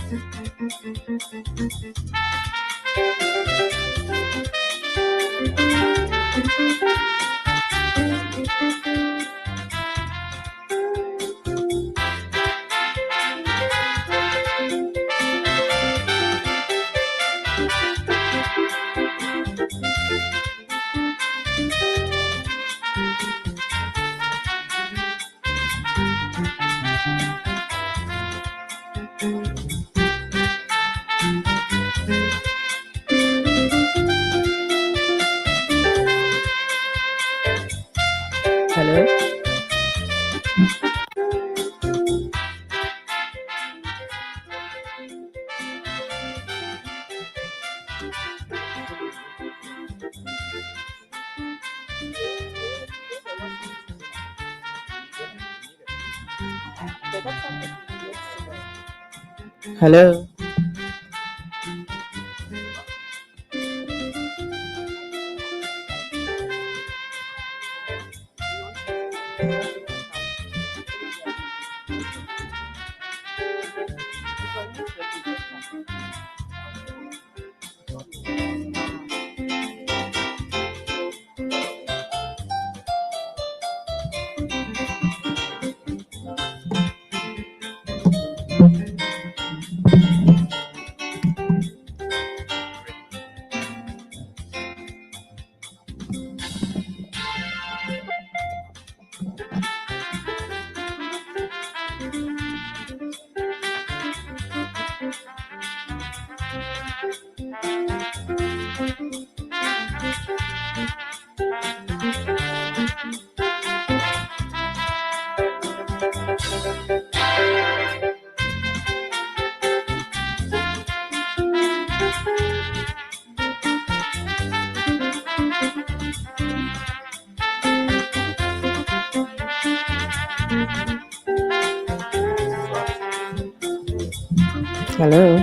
Hello. Hello. Hello.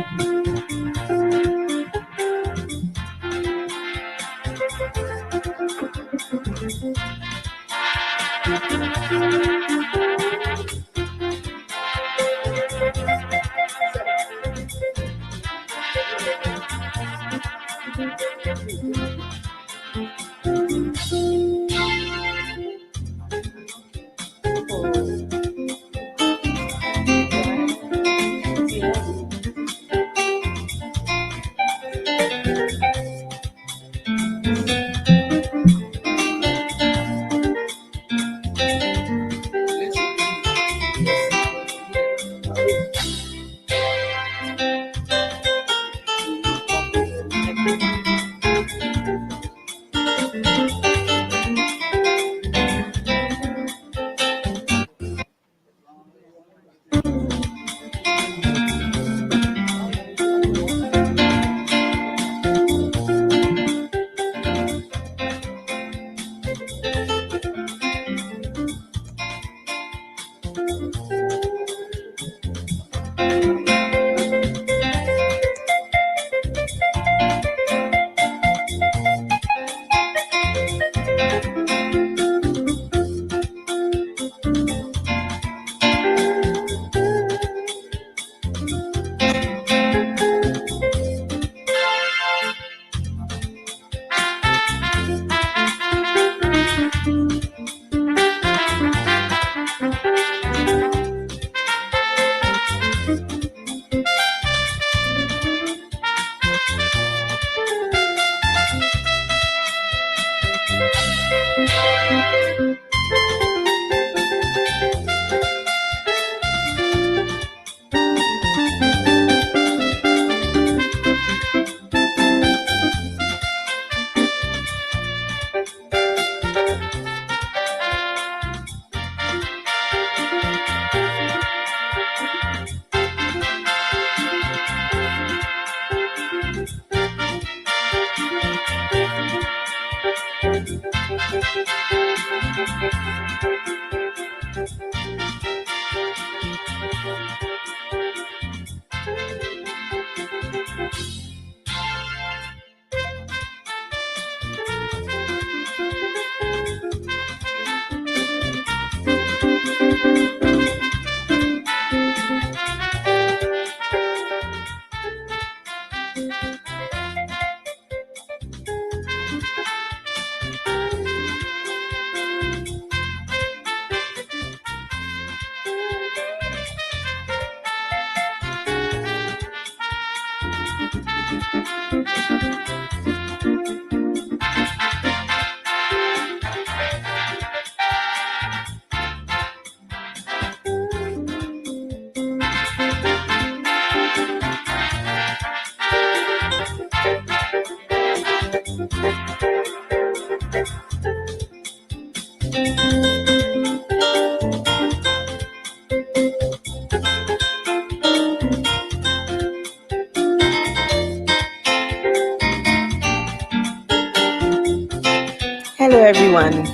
Hello, everyone.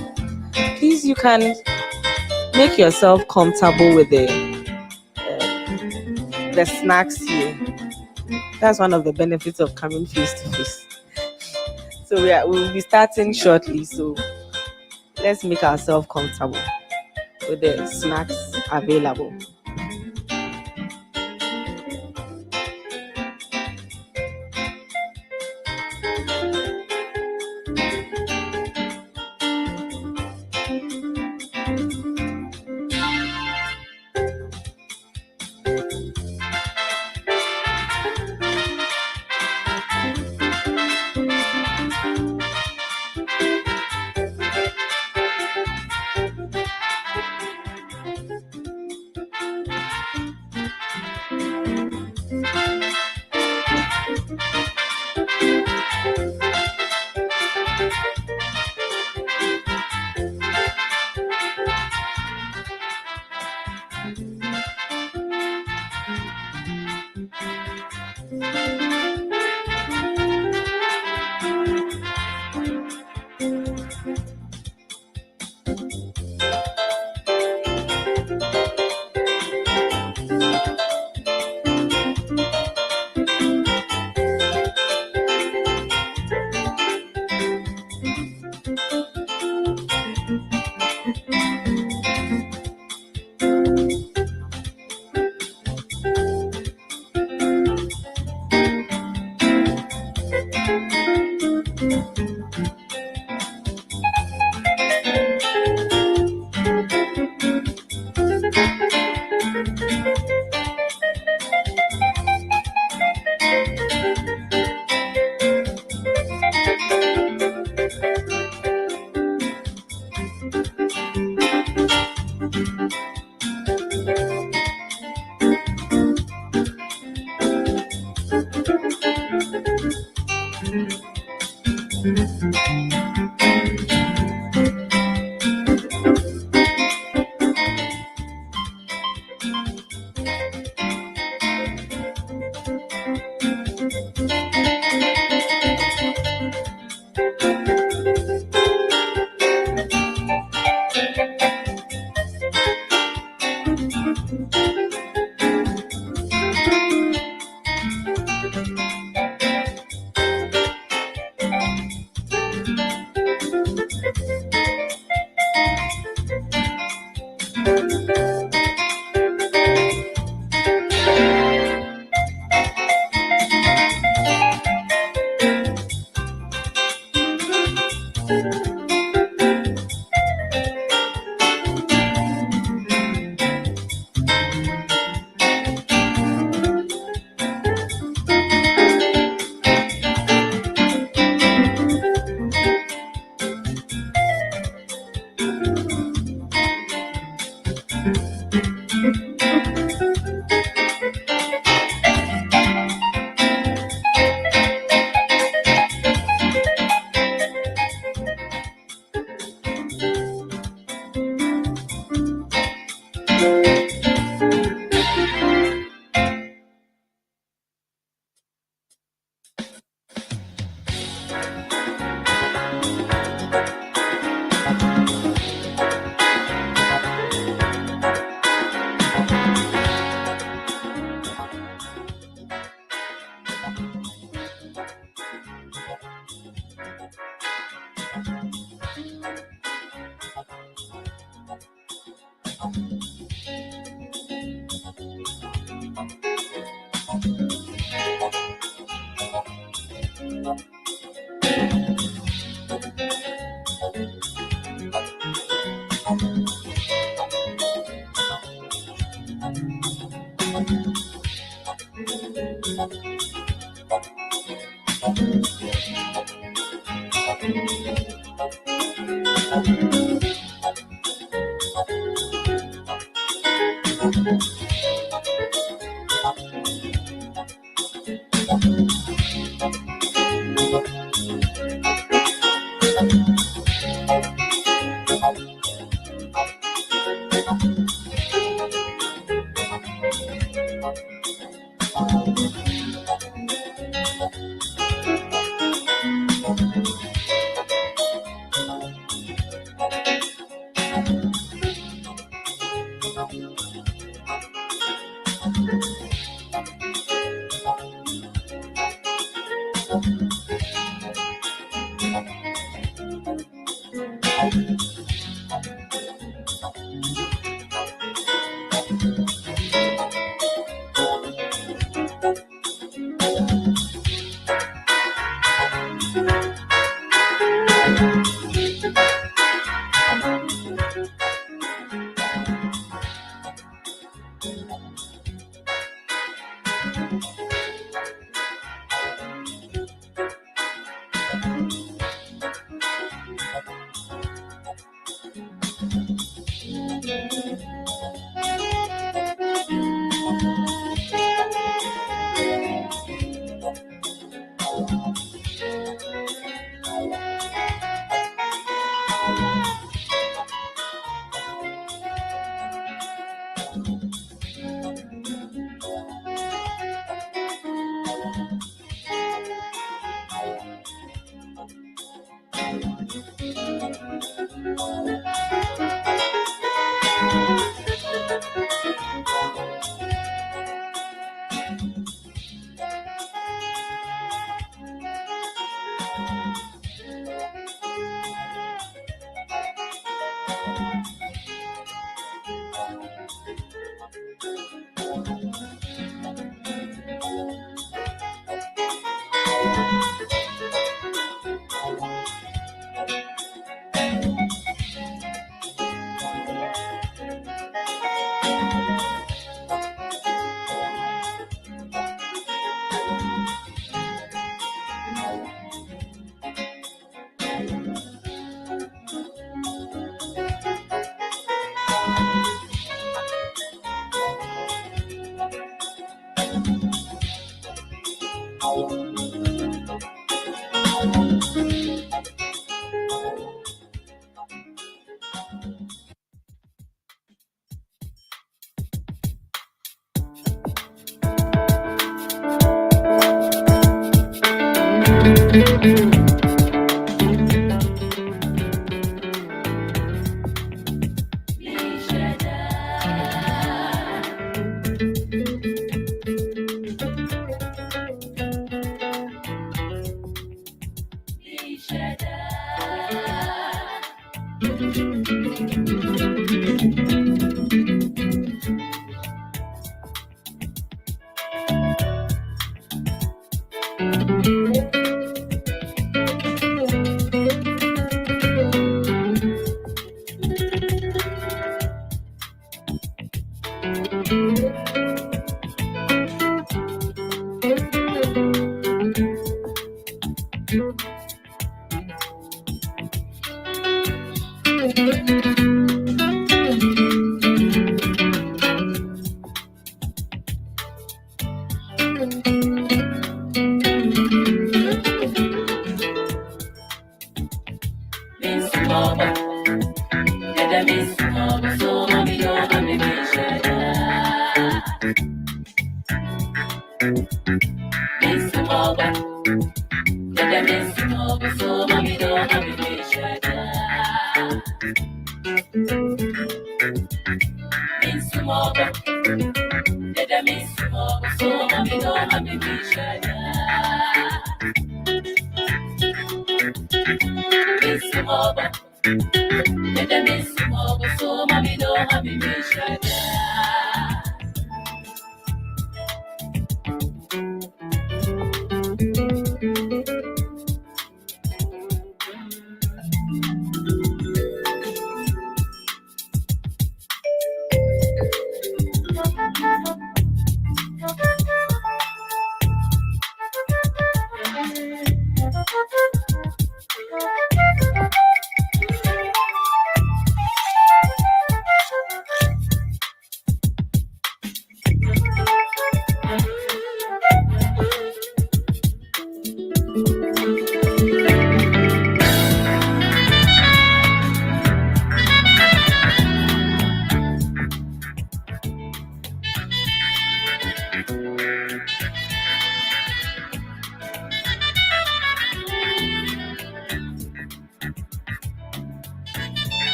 Please, you can make yourself comfortable with the snacks here. That's one of the benefits of coming face to face. So we'll be starting shortly. So let's make ourselves comfortable with the snacks available.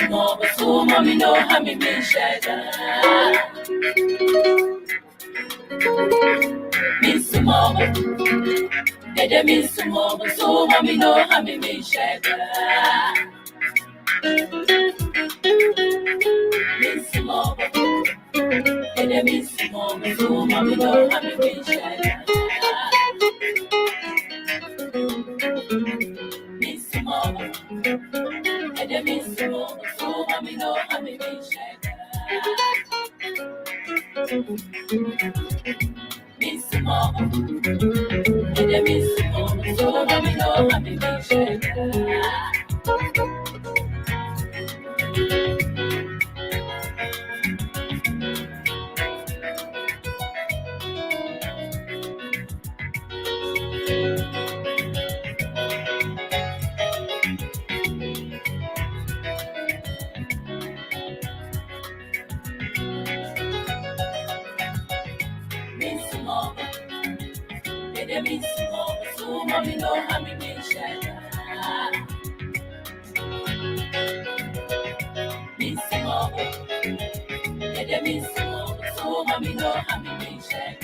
small, so mommy know how me share. Miss small, miss small, so mommy know how me share. Miss small, miss small, so mommy know how me share. Miss small, miss small, so mommy know how me share. Miss small, miss small, so mommy know how me share. Miss small, so mommy know how me share. Miss small, so mommy know how me share.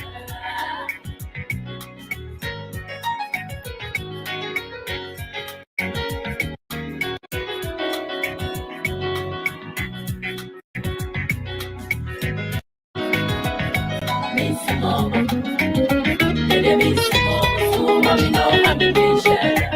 Miss small, so mommy know how me share.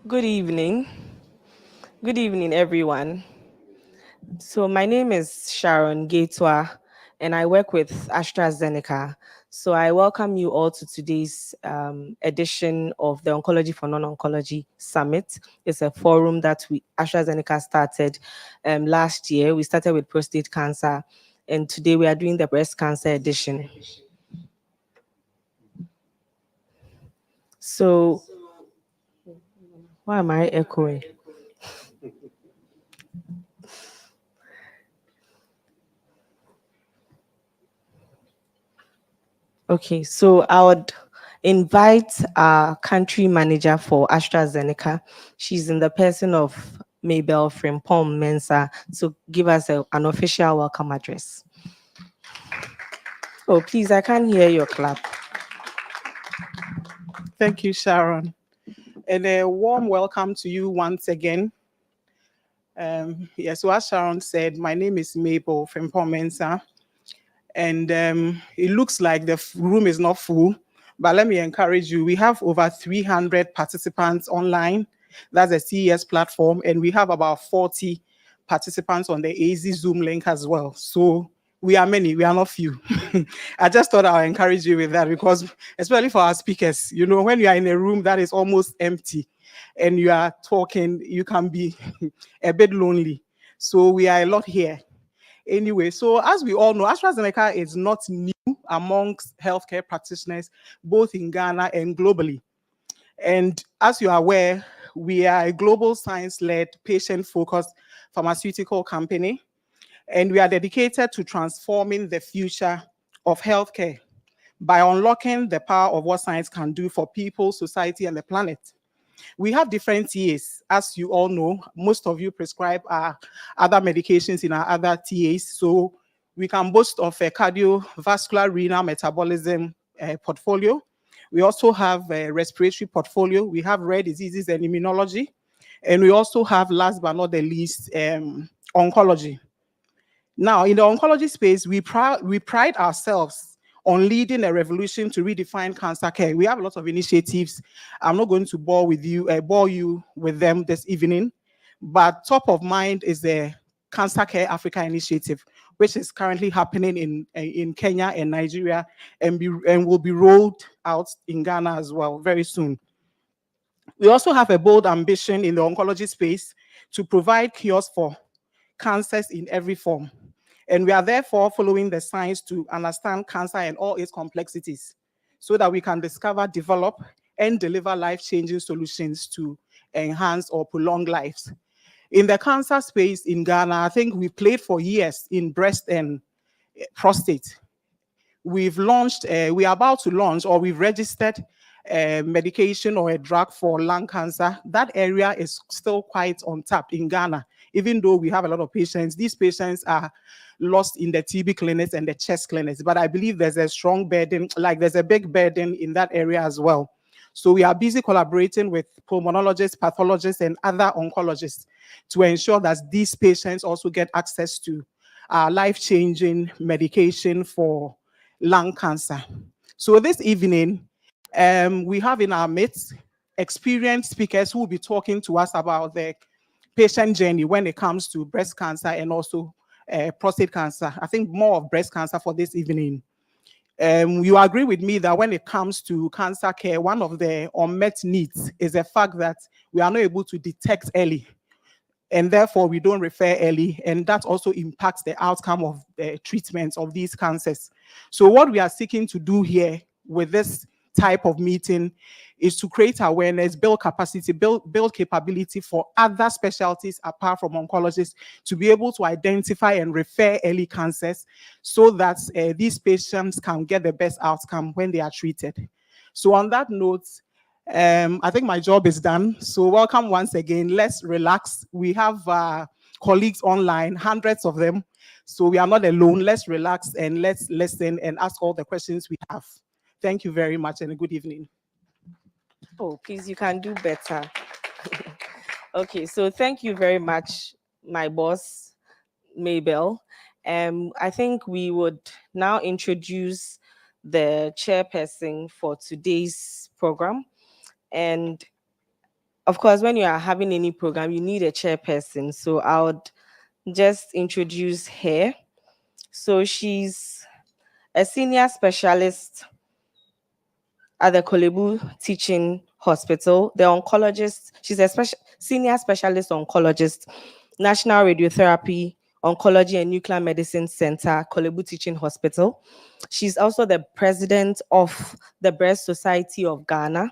Good evening. Good evening, everyone. So, my name is Sharon Gatwa, and I work with AstraZeneca. So, I welcome you all to today's edition of the Oncology for Non-Oncology Summit. It's a forum that AstraZeneca started last year. We started with prostate cancer, and today we are doing the breast cancer edition. So, why am I echoing? Okay, so I would invite our country manager for AstraZeneca. She's in the person of Mabel Frimpong Mensah to give us an official welcome address. Oh, please, I can't hear your clap. Thank you, Sharon. And a warm welcome to you once again. So as Sharon said, my name is Mabel Frimpong Mensah. And it looks like the room is not full, but let me encourage you. We have over 300 participants online. That's a CES platform, and we have about 40 participants on the AZ Zoom link as well. So we are many, we are not few. I just thought I'll encourage you with that because, especially for our speakers, you know, when you are in a room that is almost empty and you are talking, you can be a bit lonely. So we are a lot here. Anyway, so as we all know, AstraZeneca is not new amongst healthcare practitioners, both in Ghana and globally. And as you are aware, we are a global science-led, patient-focused pharmaceutical company, and we are dedicated to transforming the future of healthcare by unlocking the power of what science can do for people, society, and the planet. We have different TAs. As you all know, most of you prescribe other medications in our other TAs. So we can boast of a cardiovascular, renal, metabolism portfolio. We also have a respiratory portfolio. We have rare diseases and immunology. And we also have, last but not the least, oncology. Now, in the oncology space, we pride ourselves on leading a revolution to redefine cancer care. We have a lot of initiatives. I'm not going to bore you with them this evening, but top of mind is the Cancer Care Africa initiative, which is currently happening in Kenya and Nigeria, and will be rolled out in Ghana as well very soon. We also have a bold ambition in the oncology space to provide cures for cancers in every form. And we are therefore following the science to understand cancer and all its complexities so that we can discover, develop, and deliver life-changing solutions to enhance or prolong lives. In the cancer space in Ghana, I think we played for years in breast and prostate. We've launched, we are about to launch, or we've registered a medication or a drug for lung cancer. That area is still quite untapped in Ghana. Even though we have a lot of patients, these patients are lost in the TB clinics and the chest clinics. But I believe there's a strong burden, like there's a big burden in that area as well. So we are busy collaborating with pulmonologists, pathologists, and other oncologists to ensure that these patients also get access to life-changing medication for lung cancer. So this evening, we have in our midst experienced speakers who will be talking to us about the patient journey when it comes to breast cancer and also prostate cancer. I think more of breast cancer for this evening. You agree with me that when it comes to cancer care, one of the unmet needs is the fact that we are not able to detect early, and therefore we don't refer early, and that also impacts the outcome of the treatments of these cancers. So what we are seeking to do here with this type of meeting is to create awareness, build capacity, build capability for other specialties apart from oncologists to be able to identify and refer early cancers so that these patients can get the best outcome when they are treated. So on that note, I think my job is done. So welcome once again. Let's relax. We have colleagues online, hundreds of them. So we are not alone. Let's relax and let's listen and ask all the questions we have. Thank you very much and a good evening. Oh, please, you can do better. Okay, so thank you very much, my boss, Mabel. I think we would now introduce the chairperson for today's program. And of course, when you are having any program, you need a chairperson. So I would just introduce her. So she's a senior specialist at the Kolebu Teaching Hospital, the oncologist. She's a senior specialist oncologist, National Radiotherapy, Oncology and Nuclear Medicine Center, Kolebu Teaching Hospital. She's also the president of the Breast Society of Ghana.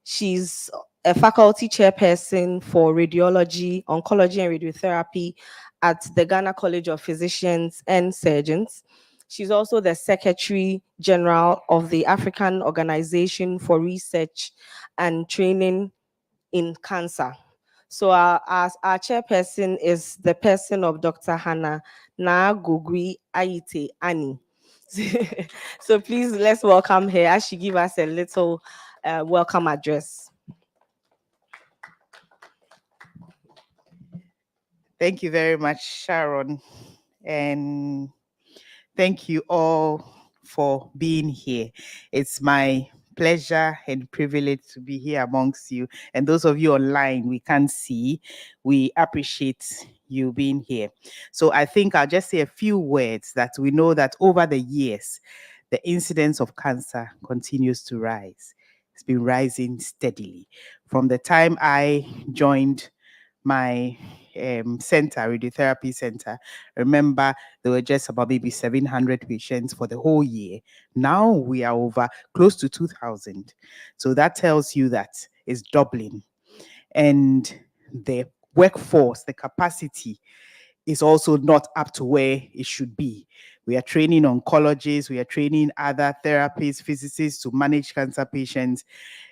She's a faculty chairperson for radiology, oncology, and radiotherapy at the Ghana College of Physicians and Surgeons. She's also the Secretary General of the African Organization for Research and Training in Cancer. So our chairperson is the person of Dr. Hannah Nagogui Aite Ani. So please let's welcome her as she give us a little welcome address. Thank you very much, Sharon. And thank you all for being here. It's my pleasure and privilege to be here amongst you. And those of you online, we can't see, we appreciate you being here. So I think I'll just say a few words that we know that over the years, the incidence of cancer continues to rise. It's been rising steadily. From the time I joined my center, radiotherapy center, remember there were just about maybe 700 patients for the whole year. Now we are over close to 2,000. So that tells you that it's doubling. And the workforce, the capacity is also not up to where it should be. We are training oncologists, we are training other therapists, physicists to manage cancer patients,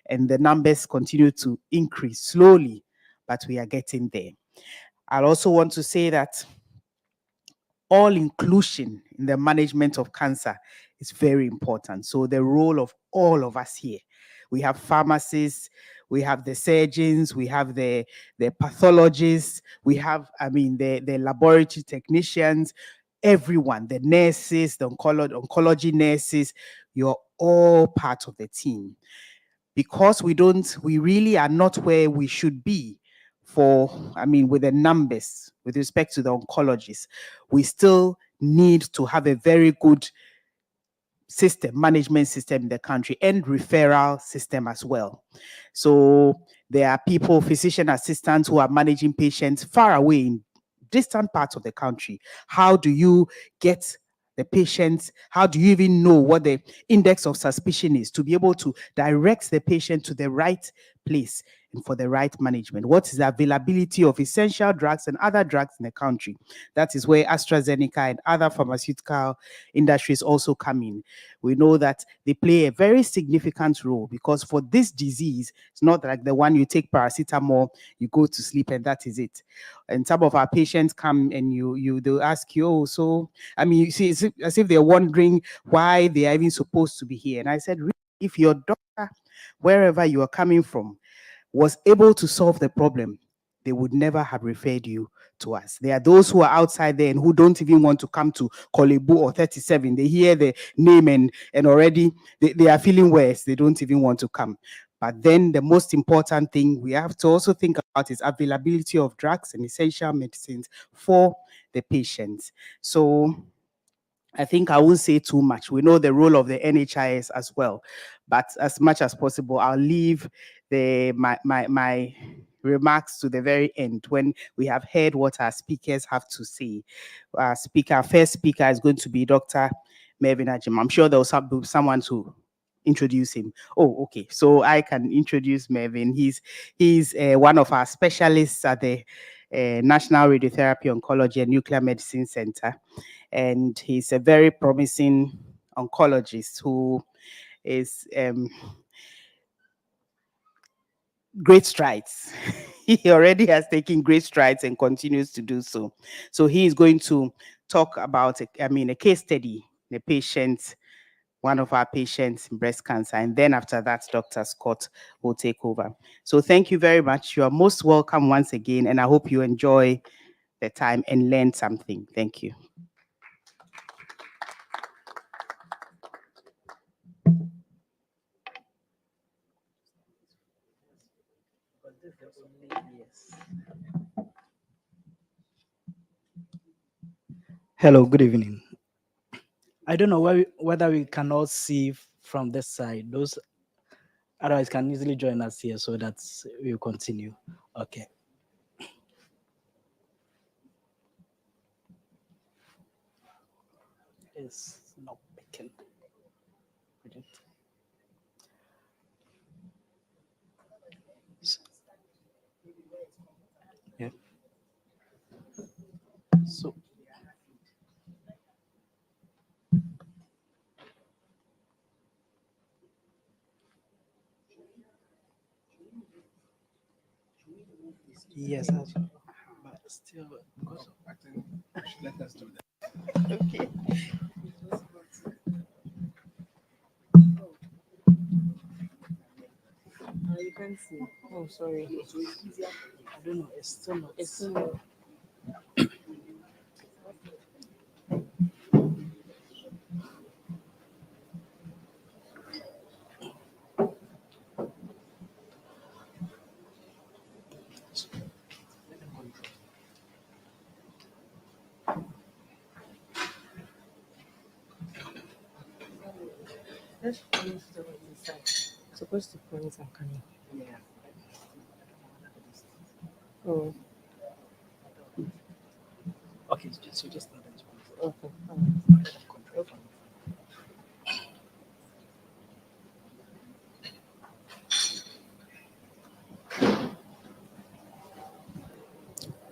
and the numbers continue to increase slowly, but we are getting there. I also want to say that all inclusion in the management of cancer is very important. So the role of all of us here, we have pharmacists, we have the surgeons, we have the pathologists, we have, the laboratory technicians, everyone, the nurses, the oncology nurses, you're all part of the team. Because we really are not where we should be with the numbers with respect to the oncologists, we still need to have a very good management system in the country and referral system as well. So there are people, physician assistants who are managing patients far away in distant parts of the country. How do you get the patients? How do you even know what the index of suspicion is to be able to direct the patient to the right place and for the right management? What is the availability of essential drugs and other drugs in the country? That is where AstraZeneca and other pharmaceutical industries also come in. We know that they play a very significant role because for this disease, it's not like the one you take paracetamol, you go to sleep and that is it. And some of our patients come and they'll ask you, oh, so, you see, it's as if they're wondering why they are even supposed to be here. And I said, really, if your doctor, wherever you are coming from, was able to solve the problem, they would never have referred you to us. There are those who are outside there and who don't even want to come to Kolebu or 37. They hear the name and already they are feeling worse. They don't even want to come. But then the most important thing we have to also think about is availability of drugs and essential medicines for the patients. So I think I won't say too much. We know the role of the NHIS as well, but as much as possible, I'll leave my remarks to the very end when we have heard what our speakers have to say. Our first speaker is going to be Dr. Mervyn Ajim. I'm sure there will be someone to introduce him. Oh, okay. So I can introduce Mervyn. He's one of our specialists at the National Radiotherapy Oncology and Nuclear Medicine Center, and he's a very promising oncologist who is great strides. He already has taken great strides and continues to do so. So he is going to talk about, a case study, the patient, one of our patients in breast cancer. And then after that, Dr. Scott will take over. So thank you very much. You are most welcome once again, and I hope you enjoy the time and learn something. Thank you. Hello, good evening. I don't know whether we can all see from this side. Those otherwise can easily join us here so that we'll continue. Okay. It's not picking. Yeah. So yes, but still because of let us do that. Okay. You can't see. Oh, sorry. I don't know. It's still not. It's still not. Let's point to the side. Supposed to point and coming. Yeah. Oh, Okay, so just not that. okay. Okay.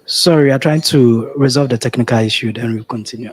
Sorry, we are trying to resolve the technical issue, then we'll continue.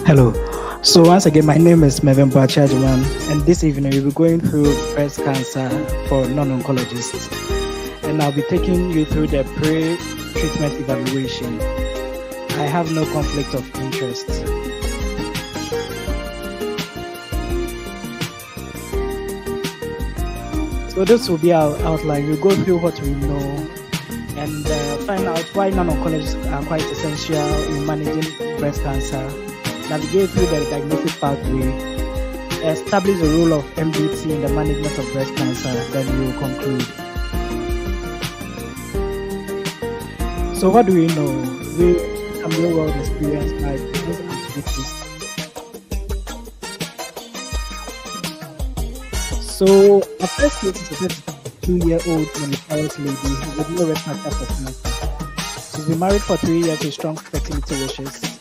Hello. So once again, my name is Mevin Bachajuman, and this evening we'll be going through breast cancer for non-oncologists, and I'll be taking you through the pre-treatment evaluation. I have no conflict of interest. So this will be our outline. We'll go through what we know and find out why non-oncologists are quite essential in managing breast cancer, navigate through the diagnostic pathway, establish the role of MDT in the management of breast cancer, then we will conclude. So what do we know? We have real world experience by these activities. So a first case is a 32-year-old Nigerian lady with no risk factor for cancer. She's been married for 3 years with strong fertility wishes.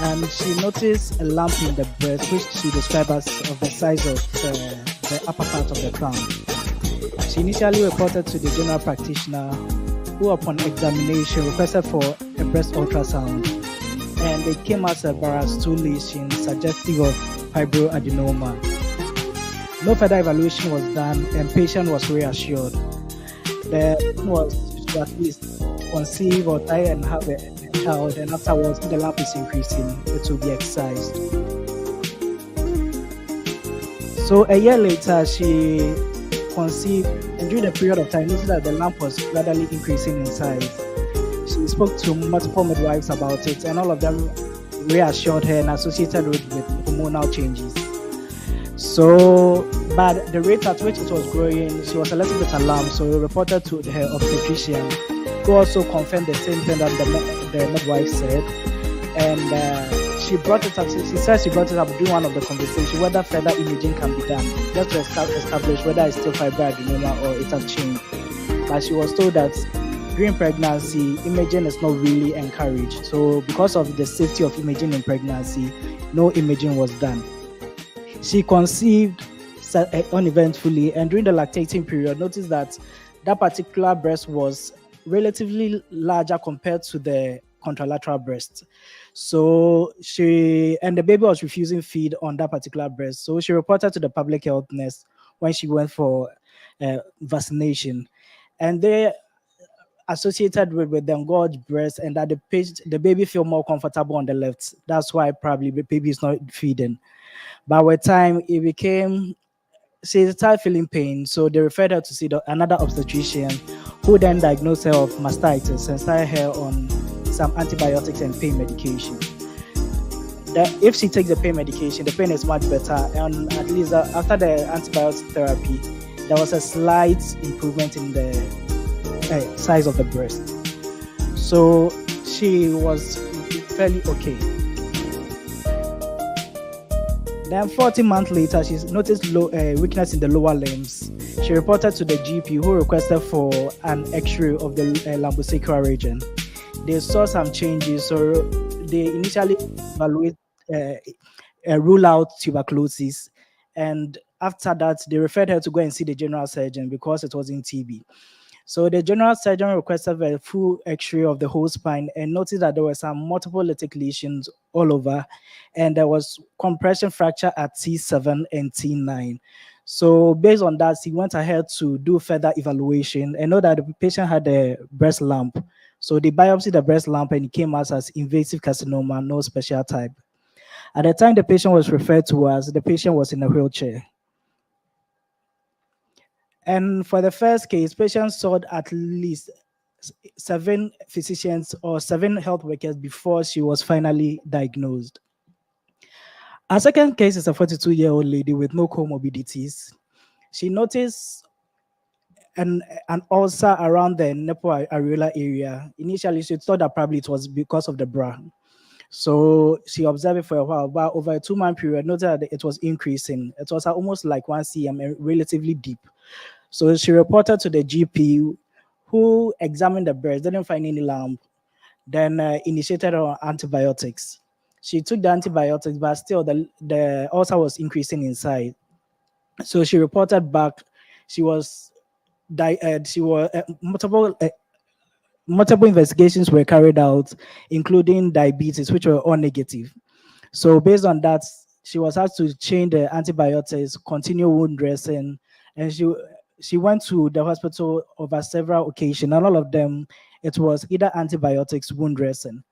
And she noticed a lump in the breast, which she described as of the size of the upper part of the crown. She initially reported to the general practitioner, who upon examination requested for a breast ultrasound. And it came as a Barras 2 lesion suggestive of fibroadenoma. No further evaluation was done and patient was reassured. The plan was to at least conceive or try and have a child, and afterwards, if the lump is increasing, it will be excised. So a year later, she conceived, and during the period of time, noticed that the lump was gradually increasing in size. She spoke to multiple midwives about it, and all of them reassured her and associated it with hormonal changes. So, but the rate at which it was growing, she was a little bit alarmed, so reported to her obstetrician, who also confirmed the same thing that the midwife said. And she brought it up. She said she brought it up during one of the conversations whether further imaging can be done, just to establish whether it's still fibroadenoma or it has changed. But she was told that during pregnancy, imaging is not really encouraged. So, because of the safety of imaging in pregnancy, no imaging was done. She conceived uneventfully, and during the lactating period, noticed that that particular breast was relatively larger compared to the contralateral breast. So the baby was refusing feed on that particular breast. So she reported to the public health nurse when she went for vaccination, and they associated with the engorged breast, and that the baby feel more comfortable on the left. That's why probably the baby is not feeding. But with time, she started feeling pain, so they referred her to see another obstetrician, who then diagnosed her of mastitis and started her on some antibiotics and pain medication. If she takes the pain medication, the pain is much better, and at least after the antibiotic therapy, there was a slight improvement in the size of the breast. So she was fairly okay. Then 14 months later, she noticed weakness in the lower limbs. She reported to the GP, who requested for an X-ray of the lumbosacral region. They saw some changes, so they initially rule out tuberculosis, and after that, they referred her to go and see the general surgeon because it was in TB. So the general surgeon requested a full X-ray of the whole spine and noticed that there were some multiple lytic lesions all over, and there was compression fracture at T7 and T9. So based on that, he went ahead to do further evaluation and know that the patient had a breast lump. So they biopsied the breast lump and it came out as invasive carcinoma, no special type. At the time the patient was referred to us, the patient was in a wheelchair. And for the first case, patients saw at least 7 physicians or 7 health workers before she was finally diagnosed. Our second case is a 42-year-old lady with no comorbidities. She noticed an ulcer around the nipple areola area. Initially, she thought that probably it was because of the bra. So she observed it for a while, but over a 2-month period, noticed that it was increasing. It was almost like 1 cm and relatively deep. So she reported to the GP, who examined the breast, didn't find any lump, then initiated her on antibiotics. She took the antibiotics, but still the ulcer was increasing in size. So she reported back. She was multiple investigations were carried out, including diabetes, which were all negative. So based on that, she was asked to change the antibiotics, continue wound dressing, and she went to the hospital over several occasions, and all of them it was either antibiotics, wound dressing.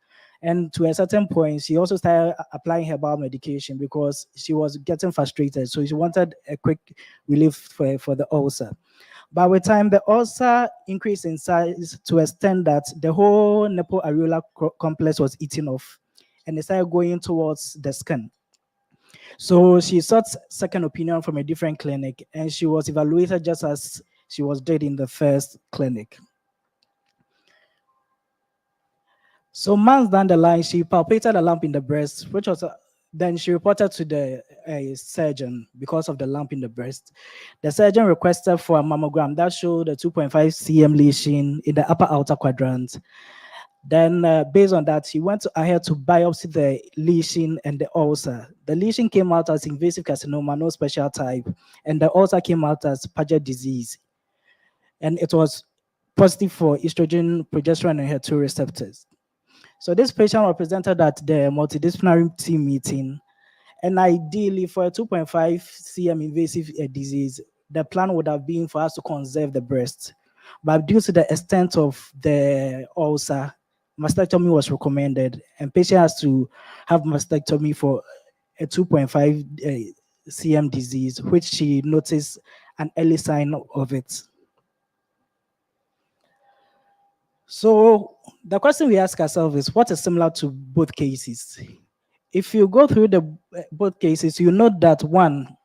And to a certain point, she also started applying herbal medication because she was getting frustrated. So she wanted a quick relief for the ulcer. But with time, the ulcer increased in size to extend that the whole nipple areola complex was eaten off and it started going towards the skin. So she sought second opinion from a different clinic and she was evaluated just as she was did in the first clinic. So months down the line, she palpated a lump in the breast, which was then she reported to the surgeon because of the lump in the breast. The surgeon requested for a mammogram that showed a 2.5 cm lesion in the upper outer quadrant. Then, based on that, he went ahead to biopsy the lesion and the ulcer. The lesion came out as invasive carcinoma, no special type, and the ulcer came out as Paget disease. And it was positive for estrogen, progesterone, and HER2 receptors. So this patient was presented at the multidisciplinary team meeting. And ideally, for a 2.5 cm invasive disease, the plan would have been for us to conserve the breast. But due to the extent of the ulcer, mastectomy was recommended, and patient has to have mastectomy for a 2.5 cm disease, which she noticed an early sign of it. So the question we ask ourselves is, what is similar to both cases? If you go through the both cases, you note that one,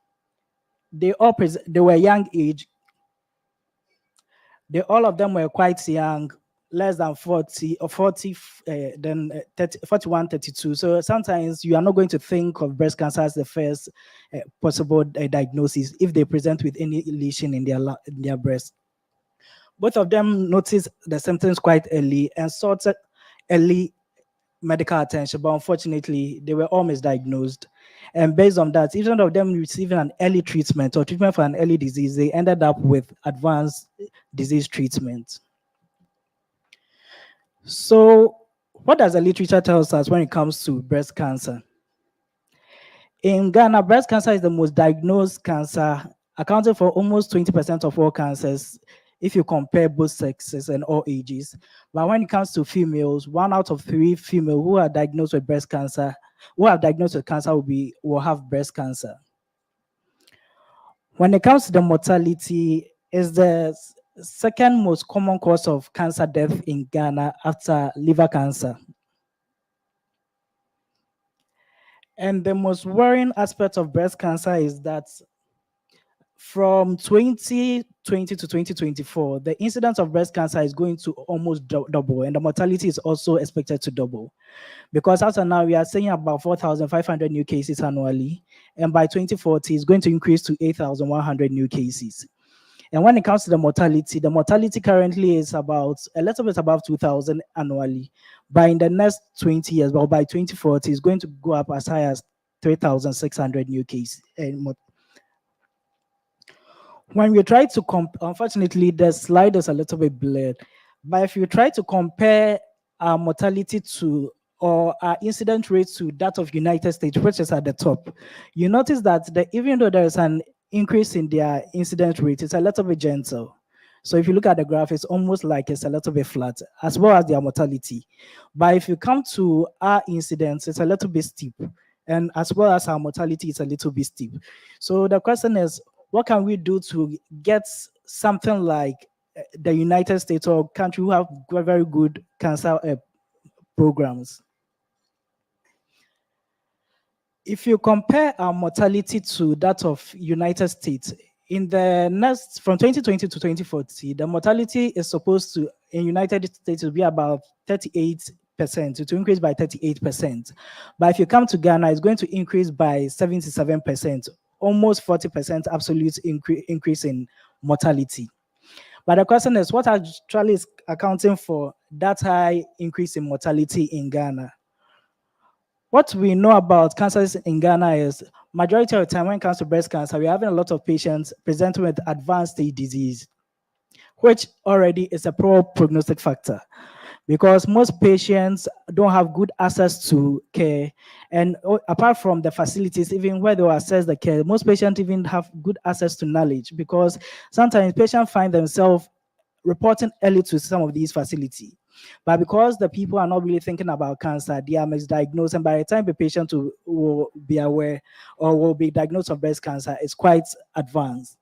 they were young age. All of them were quite young, less than 40 or 40, then 30, 41, 32. So sometimes you are not going to think of breast cancer as the first possible diagnosis if they present with any lesion in their breast. Both of them noticed the symptoms quite early and sought early medical attention, but unfortunately, they were all misdiagnosed. And based on that, even of them receiving an early treatment or treatment for an early disease, they ended up with advanced disease treatment. So, what does the literature tell us when it comes to breast cancer? In Ghana, breast cancer is the most diagnosed cancer, accounting for almost 20% of all cancers if you compare both sexes and all ages. But when it comes to females, 1 out of 3 females who are diagnosed with breast cancer, who are diagnosed with cancer will have breast cancer. When it comes to the mortality, is the second most common cause of cancer death in Ghana after liver cancer. And the most worrying aspect of breast cancer is that from 2020 to 2024, the incidence of breast cancer is going to almost double, and the mortality is also expected to double. Because as of now, we are seeing about 4,500 new cases annually, and by 2040, it's going to increase to 8,100 new cases. And when it comes to the mortality currently is about a little bit above 2,000 annually. But in the next 20 years, well, by 2040, it's going to go up as high as 3,600 new cases. When we try to unfortunately, the slide is a little bit blurred, but if you try to compare our mortality to or our incident rate to that of United States, which is at the top, you notice that even though there is an increase in their incident rate, it's a little bit gentle. So if you look at the graph, it's almost like it's a little bit flat, as well as their mortality. But if you come to our incidence, it's a little bit steep. And as well as our mortality, it's a little bit steep. So the question is, what can we do to get something like the United States or country who have very good cancer programs? If you compare our mortality to that of United States, in the next, from 2020 to 2040, the mortality is supposed to, in United States, to be about 38%, to increase by 38%. But if you come to Ghana, it's going to increase by 77%, almost 40% absolute increase in mortality. But the question is, what actually is accounting for that high increase in mortality in Ghana? What we know about cancers in Ghana is majority of the time when it comes to breast cancer, we're having a lot of patients presenting with advanced stage disease, which already is a poor prognostic factor. because most patients don't have good access to care. And apart from the facilities, even where they will access the care, most patients even have good access to knowledge, because sometimes patients find themselves reporting early to some of these facilities. But because the people are not really thinking about cancer, they are misdiagnosed. And by the time the patient will be aware or will be diagnosed of breast cancer, it's quite advanced.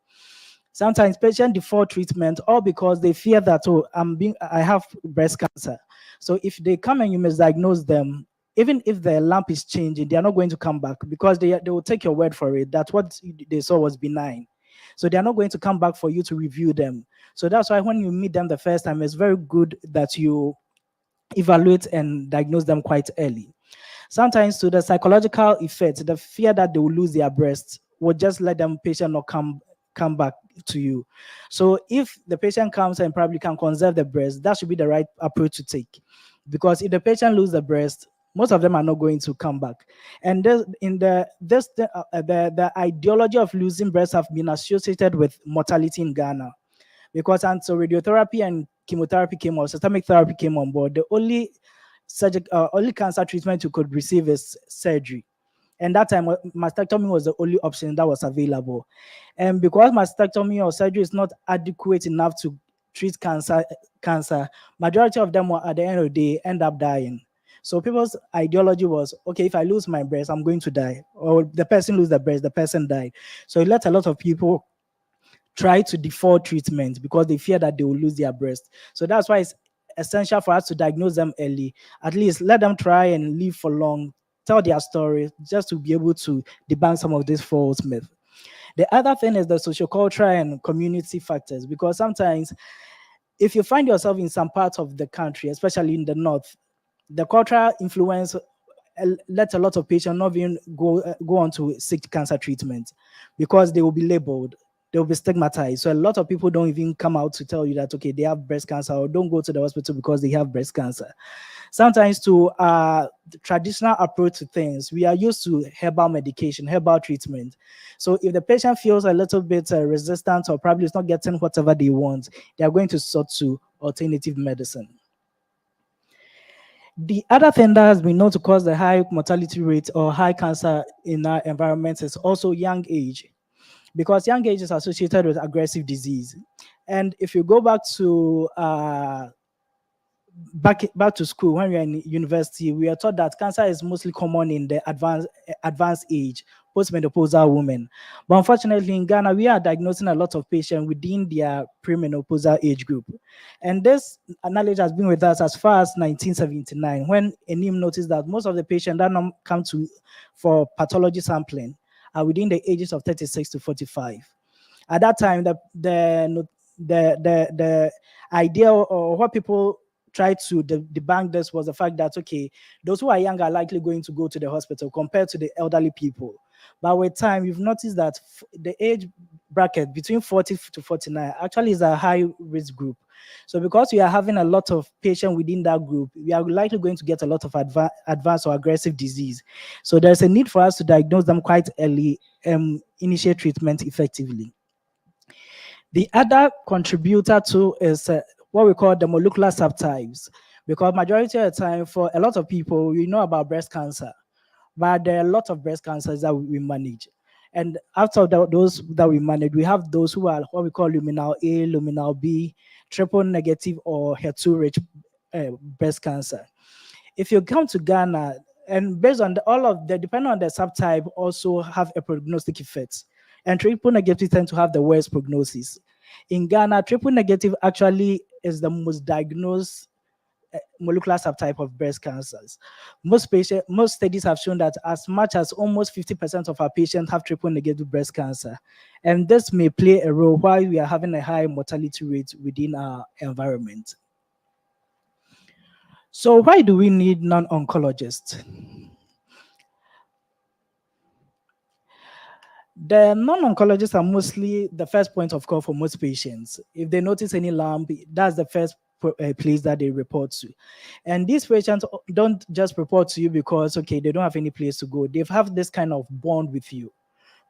Sometimes patients defer treatment all because they fear that, oh, I have breast cancer. So if they come and you misdiagnose them, even if the lump is changing, they are not going to come back, because they will take your word for it that what they saw was benign. So they are not going to come back for you to review them. So that's why when you meet them the first time, it's very good that you evaluate and diagnose them quite early. Sometimes to the psychological effect, the fear that they will lose their breast will just let them patient not come back to you. So if the patient comes and probably can conserve the breast, that should be the right approach to take. Because if the patient lose the breast, most of them are not going to come back. And the ideology of losing breast have been associated with mortality in Ghana, because until radiotherapy and chemotherapy came on, systemic therapy came on board, the only cancer treatment you could receive is surgery. And that time, mastectomy was the only option that was available. And because mastectomy or surgery is not adequate enough to treat cancer, majority of them will, at the end of the day, end up dying. So people's ideology was, okay, if I lose my breast, I'm going to die. Or the person lose the breast, the person died. So it let a lot of people try to defer treatment because they fear that they will lose their breast. So that's why it's essential for us to diagnose them early. At least let them try and live for long, tell their story, just to be able to debunk some of these false myths. The other thing is the sociocultural and community factors, because sometimes if you find yourself in some parts of the country, especially in the north, the cultural influence let a lot of patients not even go on to seek cancer treatment, because they will be labeled, they will be stigmatized. So a lot of people don't even come out to tell you that, okay, they have breast cancer, or don't go to the hospital because they have breast cancer. Sometimes to the traditional approach to things, we are used to herbal medication, herbal treatment. So if the patient feels a little bit resistant, or probably is not getting whatever they want, they are going to sort to alternative medicine. The other thing that has been known to cause the high mortality rate or high cancer in our environment is also young age, because young age is associated with aggressive disease. And if you go back to back to school, when we are in university, we are taught that cancer is mostly common in the advanced age, postmenopausal women. But unfortunately, in Ghana, we are diagnosing a lot of patients within their premenopausal age group. And this knowledge has been with us as far as 1979, when ENIM noticed that most of the patients that come to for pathology sampling are within the ages of 36 to 45. At that time, the idea, or what people tried to debunk this, was the fact that, okay, those who are young are likely going to go to the hospital compared to the elderly people. But with time, you've noticed that the age bracket between 40 to 49 actually is a high risk group. So because we are having a lot of patients within that group, we are likely going to get a lot of advanced or aggressive disease. So there's a need for us to diagnose them quite early and initiate treatment effectively. The other contributor to is what we call the molecular subtypes, because majority of the time, for a lot of people, we know about breast cancer, but there are a lot of breast cancers that we manage. And after those that we manage, we have those who are what we call luminal A, luminal B, triple negative, or HER2 rich breast cancer. If you come to Ghana, and based on all of the, depending on the subtype, also have a prognostic effect. And triple negative tend to have the worst prognosis. In Ghana, triple negative actually is the most diagnosed molecular subtype of breast cancers. Most studies have shown that as much as almost 50% of our patients have triple negative breast cancer. And this may play a role why we are having a high mortality rate within our environment. So why do we need non-oncologists? The non-oncologists are mostly the first point of call for most patients. If they notice any lump, that's the first place that they report to. And these patients don't just report to you because, okay, they don't have any place to go. They have this kind of bond with you.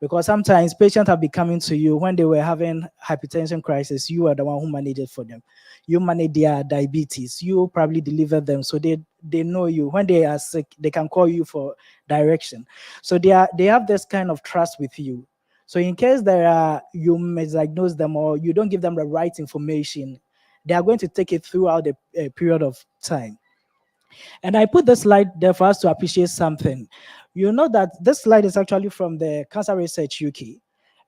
Because sometimes patients have been coming to you when they were having hypertension crisis. You are the one who managed it for them. You manage their diabetes. You probably deliver them, so they know you. When they are sick, they can call you for direction. So they have this kind of trust with you. So in case you misdiagnose them or you don't give them the right information, they are going to take it throughout the period of time. And I put this slide there for us to appreciate something. You know that this slide is actually from the Cancer Research UK.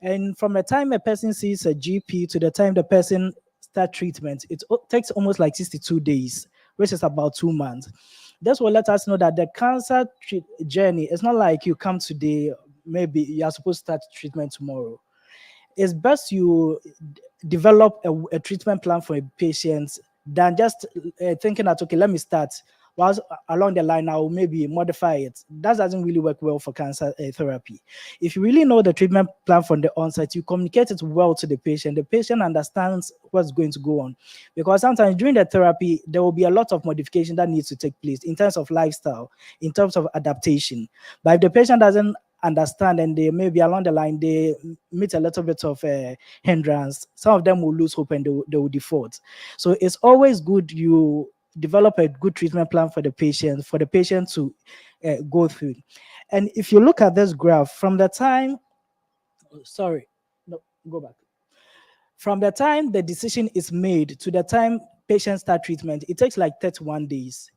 And from the time a person sees a GP to the time the person start treatment, it takes almost like 62 days, which is about 2 months. This will let us know that the cancer journey is not like you come today, maybe you are supposed to start treatment tomorrow. It's best you develop a treatment plan for a patient than just thinking that, okay, let me start. Whilst along the line, I'll maybe modify it. That doesn't really work well for cancer therapy. If you really know the treatment plan from the onset, you communicate it well to the patient. The patient understands what's going to go on. Because sometimes during the therapy, there will be a lot of modification that needs to take place in terms of lifestyle, in terms of adaptation. But if the patient doesn't understand and they maybe along the line they meet a little bit of hindrance, some of them will lose hope and they will default. So it's always good you develop a good treatment plan for the patient to go through. And if you look at this graph from the time, sorry, no, go back. From the time the decision is made to the time patients start treatment, it takes like 31 days.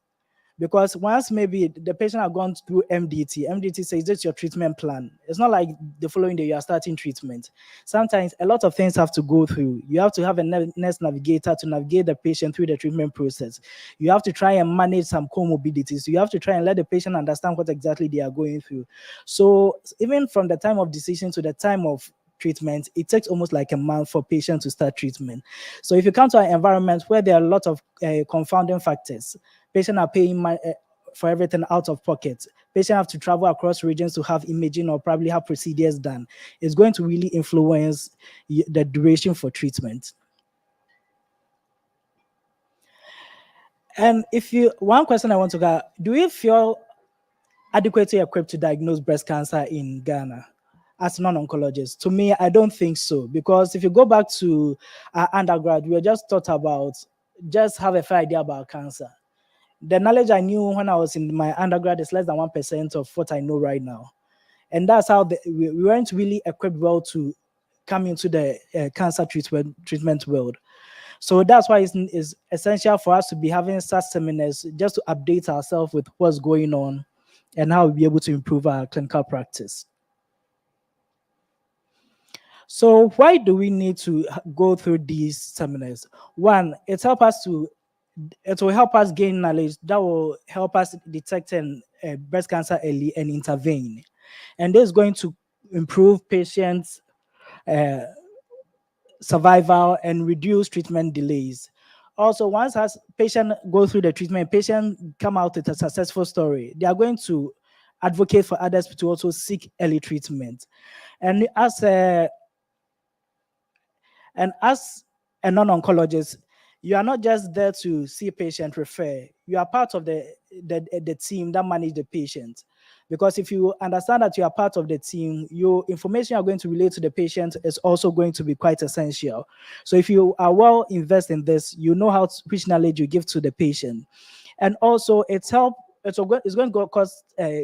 Because once maybe the patient has gone through MDT says this is your treatment plan. It's not like the following day you are starting treatment. Sometimes a lot of things have to go through. You have to have a nurse navigator to navigate the patient through the treatment process. You have to try and manage some comorbidities. You have to try and let the patient understand what exactly they are going through. So even from the time of decision to the time of treatment, it takes almost like a month for patients to start treatment. So if you come to an environment where there are a lot of confounding factors, patients are paying for everything out of pocket. Patients have to travel across regions to have imaging or probably have procedures done. It's going to really influence the duration for treatment. And one question I want to get, do you feel adequately equipped to diagnose breast cancer in Ghana as non-oncologists? To me, I don't think so, because if you go back to our undergrad, we were just taught about just have a fair idea about cancer. The knowledge I knew when I was in my undergrad is less than 1% of what I know right now. And that's how we weren't really equipped well to come into the cancer treatment world. So that's why it's essential for us to be having such seminars just to update ourselves with what's going on and how we'll be able to improve our clinical practice. So why do we need to go through these seminars? One, it will help us gain knowledge that will help us detect breast cancer early and intervene. And this is going to improve patients' survival and reduce treatment delays. Also, once as patient go through the treatment, patient come out with a successful story, they are going to advocate for others to also seek early treatment. And as a non-oncologist, you are not just there to see a patient refer. You are part of the team that manage the patient. Because if you understand that you are part of the team, your information you are going to relate to the patient is also going to be quite essential. So if you are well invested in this, you know which knowledge you give to the patient. And also it's going to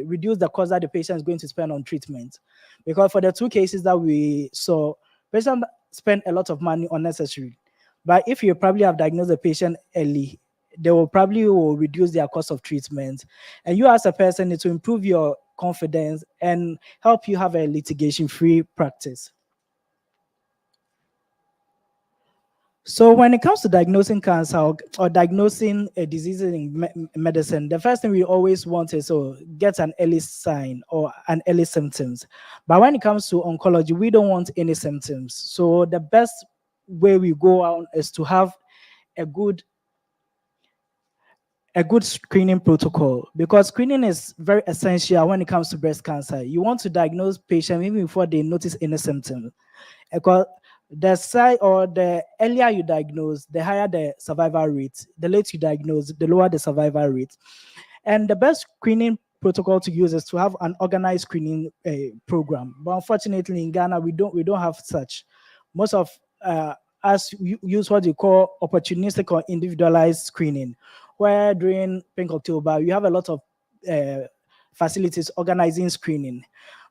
reduce the cost that the patient is going to spend on treatment. Because for the two cases that we saw, patient spend a lot of money unnecessarily. But if you probably have diagnosed the patient early, they will probably reduce their cost of treatment. And you as a person need to improve your confidence and help you have a litigation-free practice. So when it comes to diagnosing cancer or diagnosing a disease in medicine, the first thing we always want is get an early sign or an early symptoms. But when it comes to oncology, we don't want any symptoms. So the best way we go out is to have a good screening protocol, because screening is very essential when it comes to breast cancer. You want to diagnose patients even before they notice any symptoms, because the earlier you diagnose, the higher the survival rate. The later you diagnose, the lower the survival rate. And the best screening protocol to use is to have an organized screening program. But unfortunately, in Ghana, we don't have such. Most of us use what you call opportunistic or individualized screening, where during Pink October you have a lot of facilities organizing screening.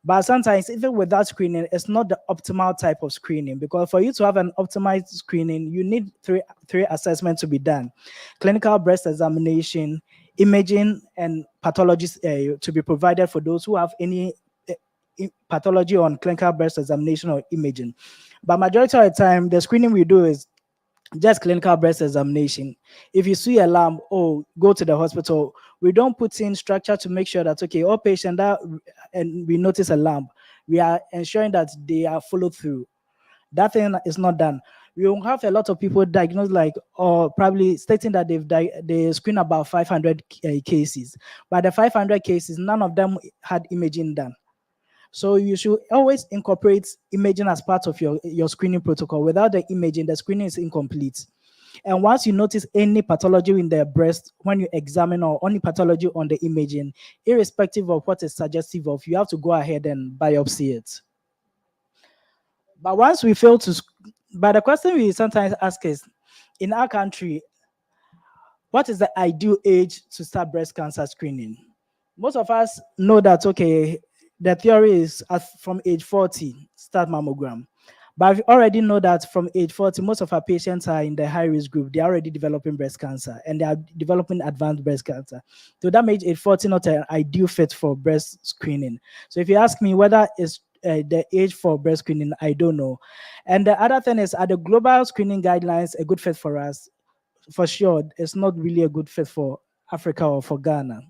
But sometimes, even with that screening, it's not the optimal type of screening, because for you to have an optimized screening, you need three assessments to be done: clinical breast examination, imaging, and pathology to be provided for those who have any pathology on clinical breast examination or imaging. But majority of the time, the screening we do is just clinical breast examination. If you see a lump, oh, go to the hospital. We don't put in structure to make sure that, okay, all patient that and we notice a lump, we are ensuring that they are followed through. That thing is not done. We will have a lot of people diagnosed, like, or probably stating that they screen about 500 cases, but the 500 cases, none of them had imaging done. So you should always incorporate imaging as part of your screening protocol. Without the imaging, the screening is incomplete. And once you notice any pathology in the breast when you examine, or any pathology on the imaging, irrespective of what is suggestive of, you have to go ahead and biopsy it. But once we fail to, but the question we sometimes ask is, in our country, what is the ideal age to start breast cancer screening? Most of us know that, okay, the theory is from age 40, start mammogram. But we already know that from age 40, most of our patients are in the high risk group. They are already developing breast cancer, and they are developing advanced breast cancer. So that makes age 40 not an ideal fit for breast screening. So if you ask me whether it's the age for breast screening, I don't know. And the other thing is, are the global screening guidelines a good fit for us? For sure, it's not really a good fit for Africa or for Ghana.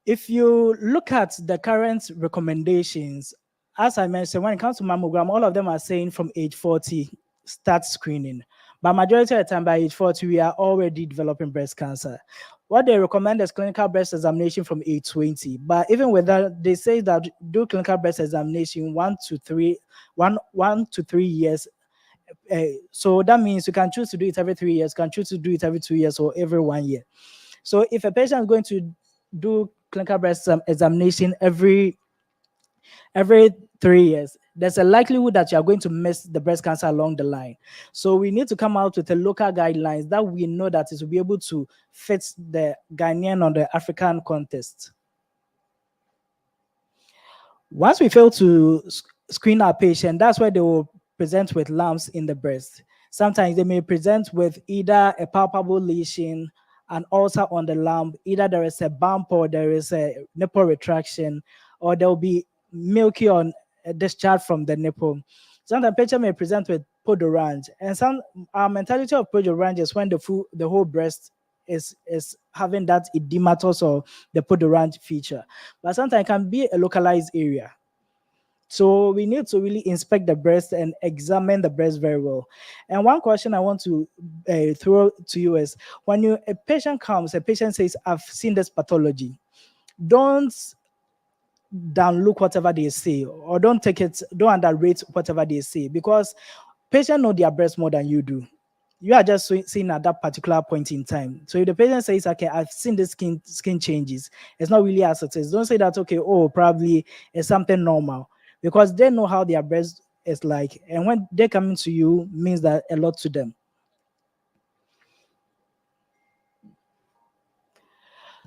If you look at the current recommendations, as I mentioned, when it comes to mammogram, all of them are saying from age 40, start screening. But majority of the time, by age 40, we are already developing breast cancer. What they recommend is clinical breast examination from age 20. But even with that, they say that do clinical breast examination 1 to 3 years. So that means you can choose to do it every 3 years, can choose to do it every 2 years, or every 1 year. So if a patient is going to do clinical breast examination every 3 years, there's a likelihood that you are going to miss the breast cancer along the line. So we need to come out with a local guidelines that we know that it will be able to fit the Ghanaian or the African context. Once we fail to screen our patient, that's why they will present with lumps in the breast. Sometimes they may present with either a palpable lesion, an ulcer on the lump, either there is a bump or there is a nipple retraction, or there will be milky on a discharge from the nipple. Sometimes patient may present with podorange, and some our mentality of podorange is when the whole breast is having that edematous or the podorange feature, but sometimes it can be a localized area. So we need to really inspect the breast and examine the breast very well. And one question I want to throw to you is, when a patient comes, a patient says, I've seen this pathology, don't downlook whatever they say, or don't underrate whatever they say, because patients know their breast more than you do. You are just seeing at that particular point in time. So if the patient says, okay, I've seen the skin changes, it's not really as it is. Don't say that, okay, oh, probably it's something normal, because they know how their breast is like. And when they're coming to you, means that a lot to them.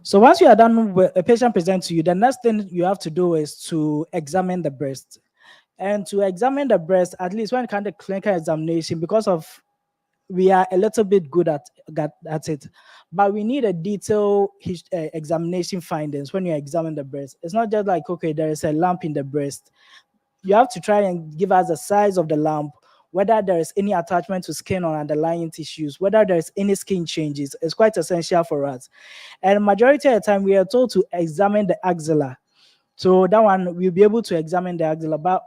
So once you are done with a patient presents to you, the next thing you have to do is to examine the breast. And to examine the breast, at least when it comes to clinical examination, because of we are a little bit good at it, but we need a detailed examination findings when you examine the breast. It's not just like, okay, there is a lump in the breast. You have to try and give us the size of the lump, whether there is any attachment to skin or underlying tissues, whether there is any skin changes. It's quite essential for us. And majority of the time, we are told to examine the axilla. So that one, we'll be able to examine the axilla. But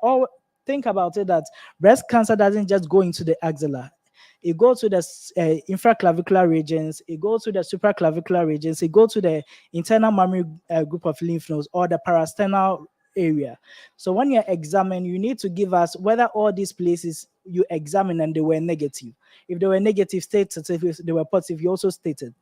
think about it, that breast cancer doesn't just go into the axilla. It goes to the infraclavicular regions, it goes to the supraclavicular regions, it goes to the internal mammary group of lymph nodes, or the parasternal area. So when you're examining, you need to give us whether all these places you examine and they were negative. If they were negative, state it. If they were positive, you also state it.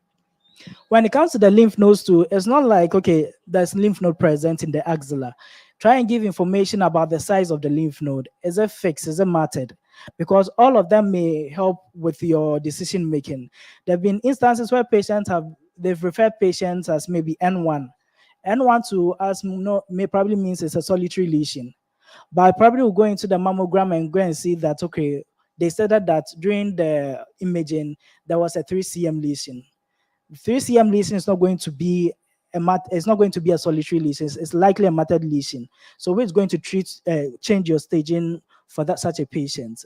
When it comes to the lymph nodes too, it's not like, okay, there's lymph node present in the axilla. Try and give information about the size of the lymph node. Is it fixed? Is it matted? Because all of them may help with your decision making. There have been instances where they've referred patients as maybe N1. N1 to us may probably means it's a solitary lesion. But I probably will go into the mammogram and go and see that, okay, they said that during the imaging, there was a 3 cm lesion. 3 cm lesion is not going to be it's not going to be a solitary lesion. It's likely a matted lesion. So we're going to change your staging for such a patient.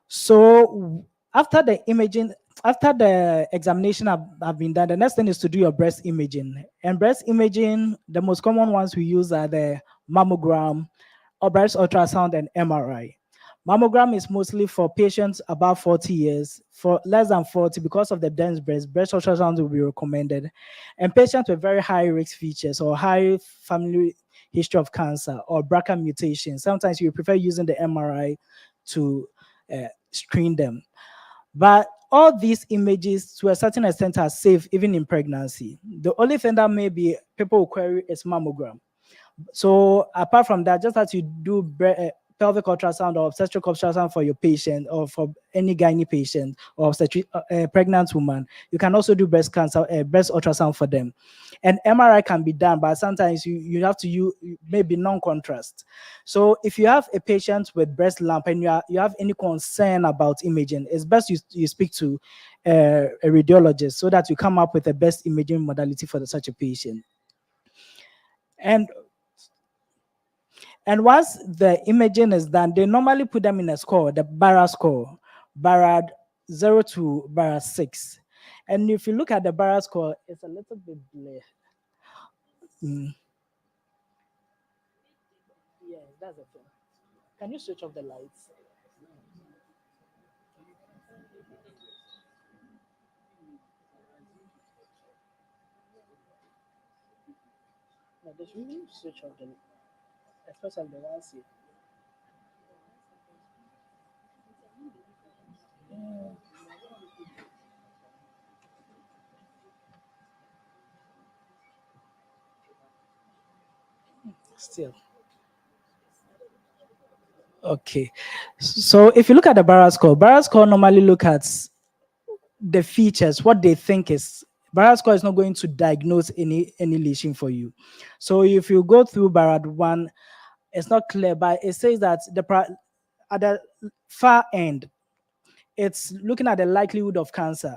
So after the imaging, after the examination have been done, the next thing is to do your breast imaging. And breast imaging, the most common ones we use are the mammogram, or breast ultrasound, and MRI. Mammogram is mostly for patients above 40 years. For less than 40, because of the dense breast ultrasound will be recommended. And patients with very high risk features or high family history of cancer or BRCA mutation, sometimes you prefer using the MRI to screen them. But all these images, to a certain extent, are safe even in pregnancy. The only thing that maybe people will query is mammogram. So apart from that, just as you do pelvic ultrasound or obstetric ultrasound for your patient or for any gynae patient or pregnant woman, you can also do breast ultrasound for them. And MRI can be done, but sometimes you have to use maybe non-contrast. So if you have a patient with breast lump and you have any concern about imaging, it's best you speak to a radiologist so that you come up with the best imaging modality for such a patient. And once the imaging is done, they normally put them in a score, the Barra score, Barra 0 to Barra 6. And if you look at the Barra score, it's a little bit blurred. Yeah, that's the thing. Can you switch off the lights? No, they should really switch off the, especially the ones here. Still. Okay. So if you look at the Barra score normally look at the features, what they think is. Barra score is not going to diagnose any lesion for you. So if you go through Barra 1, it's not clear, but it says that at the far end, it's looking at the likelihood of cancer.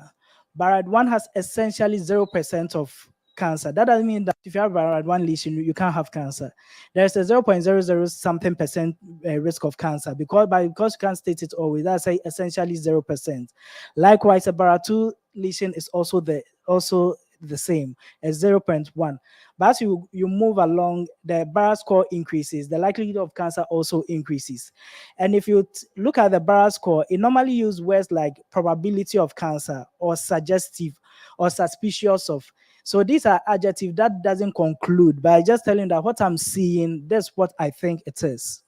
Barad 1 has essentially 0% of cancer. That doesn't mean that if you have Barad 1 lesion, you can't have cancer. There's a 0.00 something percent risk of cancer because you can't state it always. That's essentially 0%. Likewise, a Barad 2 lesion is also the same as 0.1. But as you move along, the Barra score increases, the likelihood of cancer also increases. And if you look at the Barra score, it normally uses words like probability of cancer or suggestive or suspicious of. So these are adjectives that doesn't conclude, but I just telling that what I'm seeing, that's what I think it is.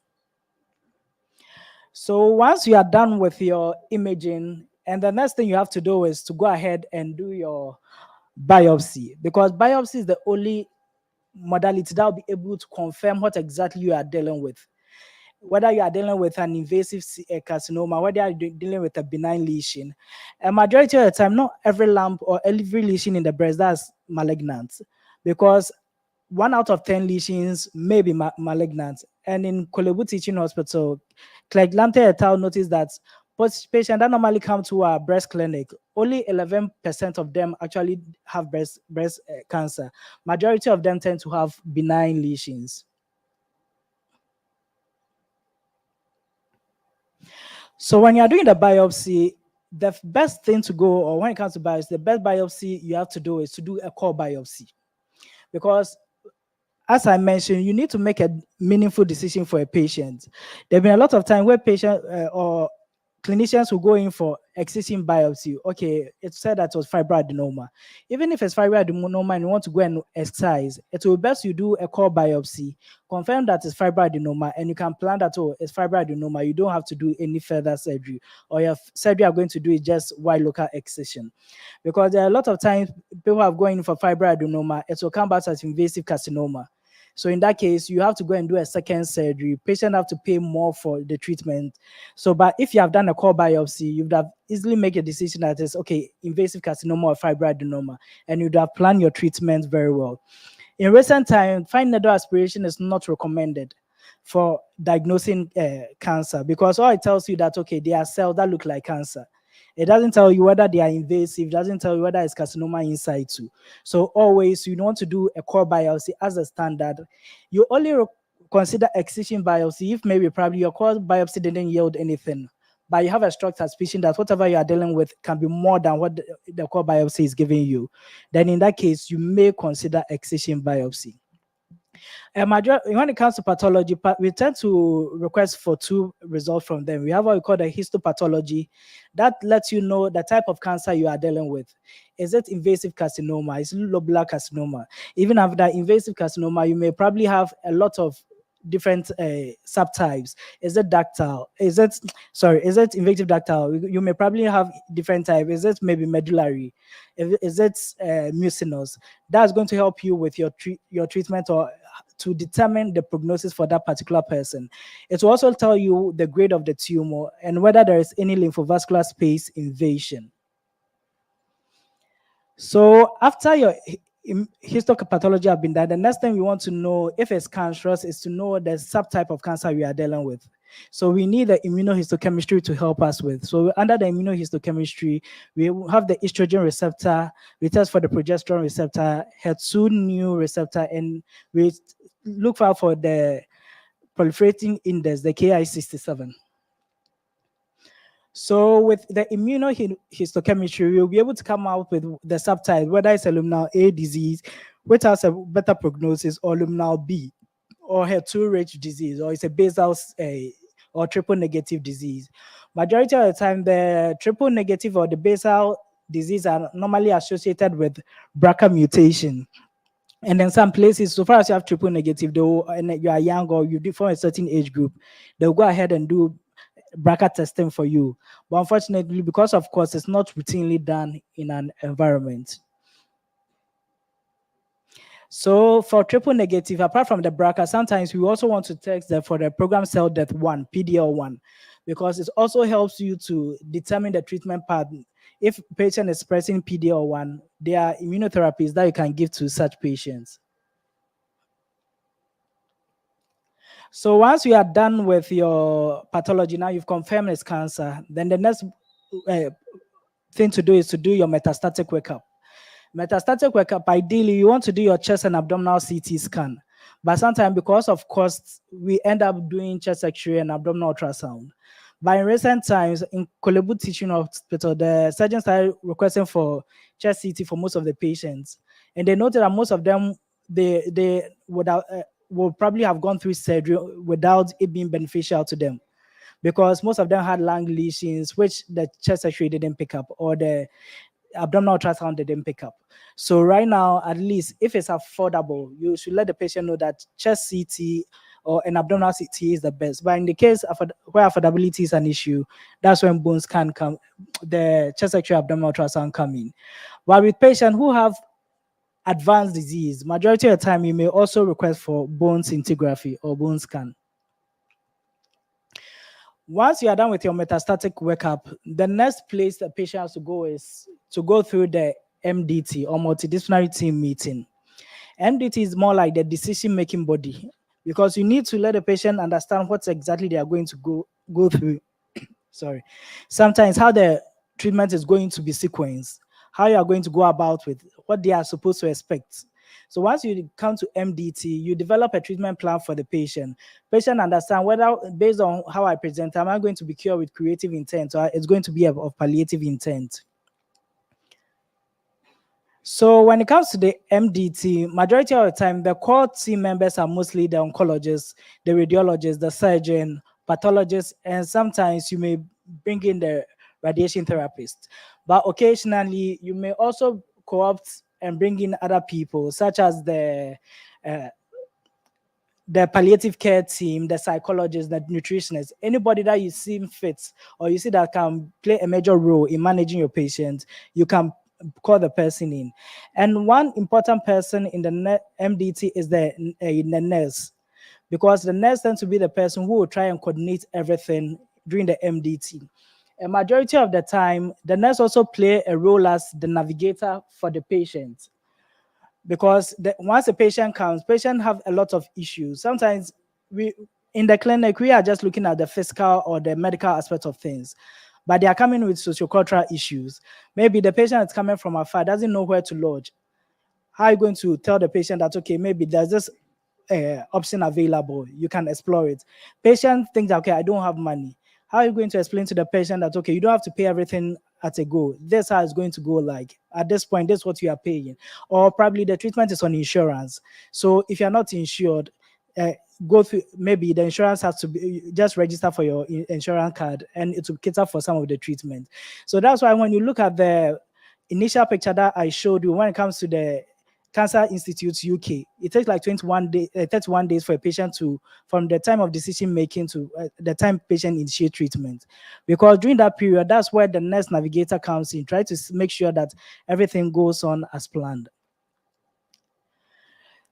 So once you are done with your imaging, and the next thing you have to do is to go ahead and do your biopsy, because biopsy is the only modality that will be able to confirm what exactly you are dealing with. Whether you are dealing with an invasive carcinoma, whether you are dealing with a benign lesion. A majority of the time, not every lump or every lesion in the breast that's malignant, because 1 out of 10 lesions may be malignant. And in Kolebu Teaching Hospital, Clegg Lamte et al. Noticed that patients that normally come to our breast clinic, only 11% of them actually have breast cancer. Majority of them tend to have benign lesions. So when you're doing the biopsy, the best thing to go, or when it comes to biopsy, the best biopsy you have to do is to do a core biopsy. Because as I mentioned, you need to make a meaningful decision for a patient. There have been a lot of time where patient or clinicians will go in for excision biopsy. Okay, it said that it was fibroadenoma. Even if it's fibroadenoma and you want to go and excise, it will be best you do a core biopsy, confirm that it's fibroadenoma, and you can plan that, oh, it's fibroadenoma. You don't have to do any further surgery, or your surgery are going to do is just wide local excision. Because there are a lot of times people have going for fibroadenoma, it will come back as invasive carcinoma. So in that case, you have to go and do a second surgery. Patient have to pay more for the treatment. So, but if you have done a core biopsy, you would have easily make a decision that is okay, invasive carcinoma or fibroadenoma, and you'd have planned your treatment very well. In recent times, fine needle aspiration is not recommended for diagnosing cancer, because all it tells you that okay, there are cells that look like cancer. It doesn't tell you whether they are invasive, it doesn't tell you whether it's carcinoma inside too. So always you want to do a core biopsy as a standard. You only consider excision biopsy if maybe probably your core biopsy didn't yield anything, but you have a strong suspicion that whatever you are dealing with can be more than what the core biopsy is giving you. Then in that case, you may consider excision biopsy. When it comes to pathology, we tend to request for two results from them. We have what we call the histopathology. That lets you know the type of cancer you are dealing with. Is it invasive carcinoma? Is it lobular carcinoma? Even after invasive carcinoma, you may probably have a lot of different subtypes. Is it ductal? Is it invasive ductal? You may probably have different types. Is it maybe medullary? Is it mucinous? That's going to help you with your treatment or to determine the prognosis for that particular person. It will also tell you the grade of the tumor and whether there is any lymphovascular space invasion. So after your histopathology have been done, the next thing we want to know if it's cancerous is to know the subtype of cancer we are dealing with. So we need the immunohistochemistry to help us with. So under the immunohistochemistry, we have the estrogen receptor, we test for the progesterone receptor, HER2 new receptor, and we look for the proliferating index, the Ki67. So with the immunohistochemistry, we'll be able to come out with the subtype, whether it's a luminal A disease, which has a better prognosis, or luminal B, or HER2-rich disease, or it's a basal or triple negative disease. Majority of the time, the triple negative or the basal disease are normally associated with BRCA mutation. And then some places, so far as you have triple negative, though, and you are young or you do for a certain age group, they'll go ahead and do BRCA testing for you. But unfortunately, because of course it's not routinely done in an environment. So for triple negative, apart from the BRCA, sometimes we also want to test for the program cell death 1, PDL1, because it also helps you to determine the treatment pattern. If patient is expressing PDL1, there are immunotherapies that you can give to such patients. So once you are done with your pathology, now you've confirmed it's cancer, then the next thing to do is to do your metastatic workup. Metastatic workup, ideally, you want to do your chest and abdominal CT scan. But sometimes because of costs, we end up doing chest X-ray and abdominal ultrasound. But in recent times, in Kolebu Teaching Hospital, the surgeons started requesting for chest CT for most of the patients. And they noted that most of them, they would probably have gone through surgery without it being beneficial to them, because most of them had lung lesions, which the chest X-ray didn't pick up, or the abdominal ultrasound didn't pick up. So right now, at least if it's affordable, you should let the patient know that chest CT or an abdominal CT is the best. But in the case of where affordability is an issue, that's when bones can come, the chest X-ray abdominal ultrasound come in. But with patients who have advanced disease, majority of the time you may also request for bone scintigraphy or bone scan. Once you are done with your metastatic workup, the next place the patient has to go is to go through the MDT or multidisciplinary team meeting. MDT is more like the decision-making body, because you need to let the patient understand what exactly they are going to go through. Sorry. Sometimes how the treatment is going to be sequenced, how you are going to go about with what they are supposed to expect. So once you come to MDT, you develop a treatment plan for the patient. Patient understand whether, based on how I present, am I going to be cured with curative intent, or it's going to be of palliative intent. So when it comes to the MDT, majority of the time, the core team members are mostly the oncologists, the radiologists, the surgeon, pathologists, and sometimes you may bring in the radiation therapist. But occasionally, you may also co-opt and bring in other people, such as uh, the palliative care team, the psychologist, the nutritionist, anybody that you see fit or you see that can play a major role in managing your patient, you can call the person in. And one important person in the MDT is the nurse, because the nurse tends to be the person who will try and coordinate everything during the MDT. A majority of the time, the nurse also play a role as the navigator for the patient, because once a patient comes, patient have a lot of issues. Sometimes we in the clinic we are just looking at the physical or the medical aspect of things, but they are coming with sociocultural issues. Maybe the patient is coming from afar, doesn't know where to lodge. How are you going to tell the patient that, okay, maybe there's this option available, you can explore it? Patient thinks that, okay, I don't have money. How are you going to explain to the patient that, okay, you don't have to pay everything at a go? This how it's going to go, like at this point, this is what you are paying. Or probably the treatment is on insurance. So if you're not insured, uh, go through, maybe the insurance has to be just register for your insurance card and it will cater for some of the treatment. So that's why when you look at the initial picture that I showed you, when it comes to the Cancer Institute UK, it takes like 31 days for a patient to, from the time of decision making to the time patient initiate treatment. Because during that period, that's where the nurse navigator comes in, try to make sure that everything goes on as planned.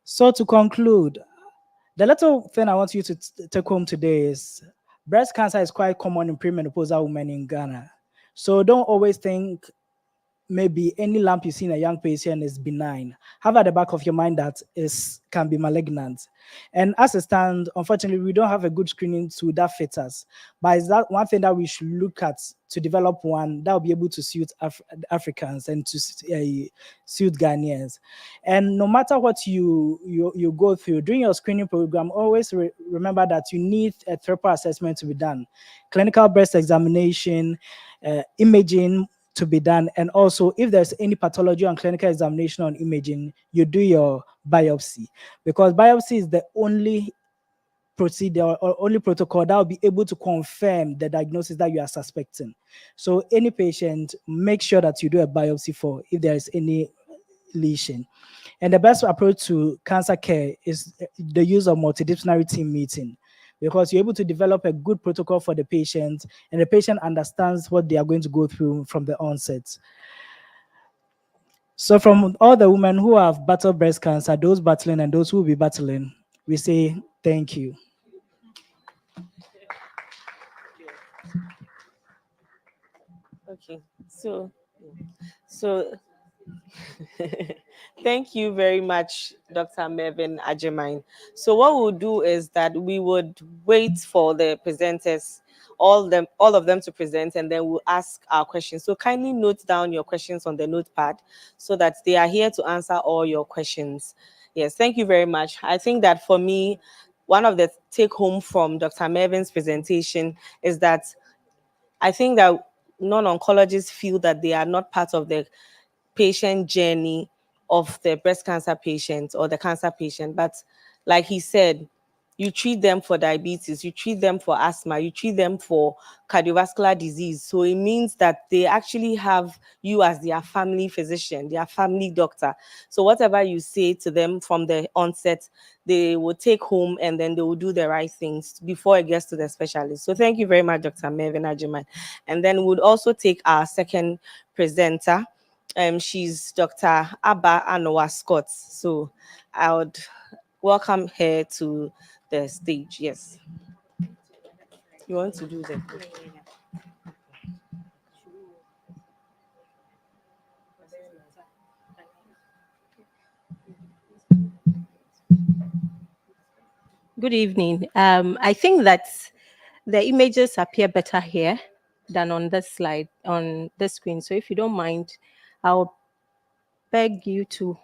So to conclude, the little thing I want you to take home today is breast cancer is quite common in premenopausal women in Ghana. So don't always think maybe any lump you see in a young patient is benign. Have at the back of your mind that is can be malignant. And as it stands, unfortunately, we don't have a good screening tool that fits us. But is that one thing that we should look at to develop one that will be able to suit Africans and to suit Ghanaians? And no matter what you go through during your screening program, always remember that you need a thorough assessment to be done, clinical breast examination, imaging to be done. And also, if there's any pathology on clinical examination on imaging, you do your biopsy, because biopsy is the only procedure or only protocol that will be able to confirm the diagnosis that you are suspecting. So any patient, make sure that you do a biopsy for if there is any lesion. And the best approach to cancer care is the use of multidisciplinary team meeting, because you're able to develop a good protocol for the patient and the patient understands what they are going to go through from the onset. So from all the women who have battled breast cancer, those battling and those who will be battling, we say thank you. Okay, so thank you very much, Dr. Mervyn Ajemine. So what we'll do is that we would wait for the presenters, all of them to present, and then we'll ask our questions. So kindly note down your questions on the notepad so that they are here to answer all your questions. Yes, thank you very much. I think that for me, one of the take home from Dr. Mervyn's presentation is that I think that non-oncologists feel that they are not part of the patient journey of the breast cancer patient or the cancer patient. But like he said, you treat them for diabetes, you treat them for asthma, you treat them for cardiovascular disease. So it means that they actually have you as their family physician, their family doctor. So whatever you say to them from the onset, they will take home and then they will do the right things before it gets to the specialist. So thank you very much, Dr. Mervyn Ajiman. And then we'll also take our second presenter. She's Dr. Abba Anoa Scott. So I would welcome her to the stage. Yes. You want to do that? Good evening. I think that the images appear better here than on this slide, on the screen. So if you don't mind, I'll beg you to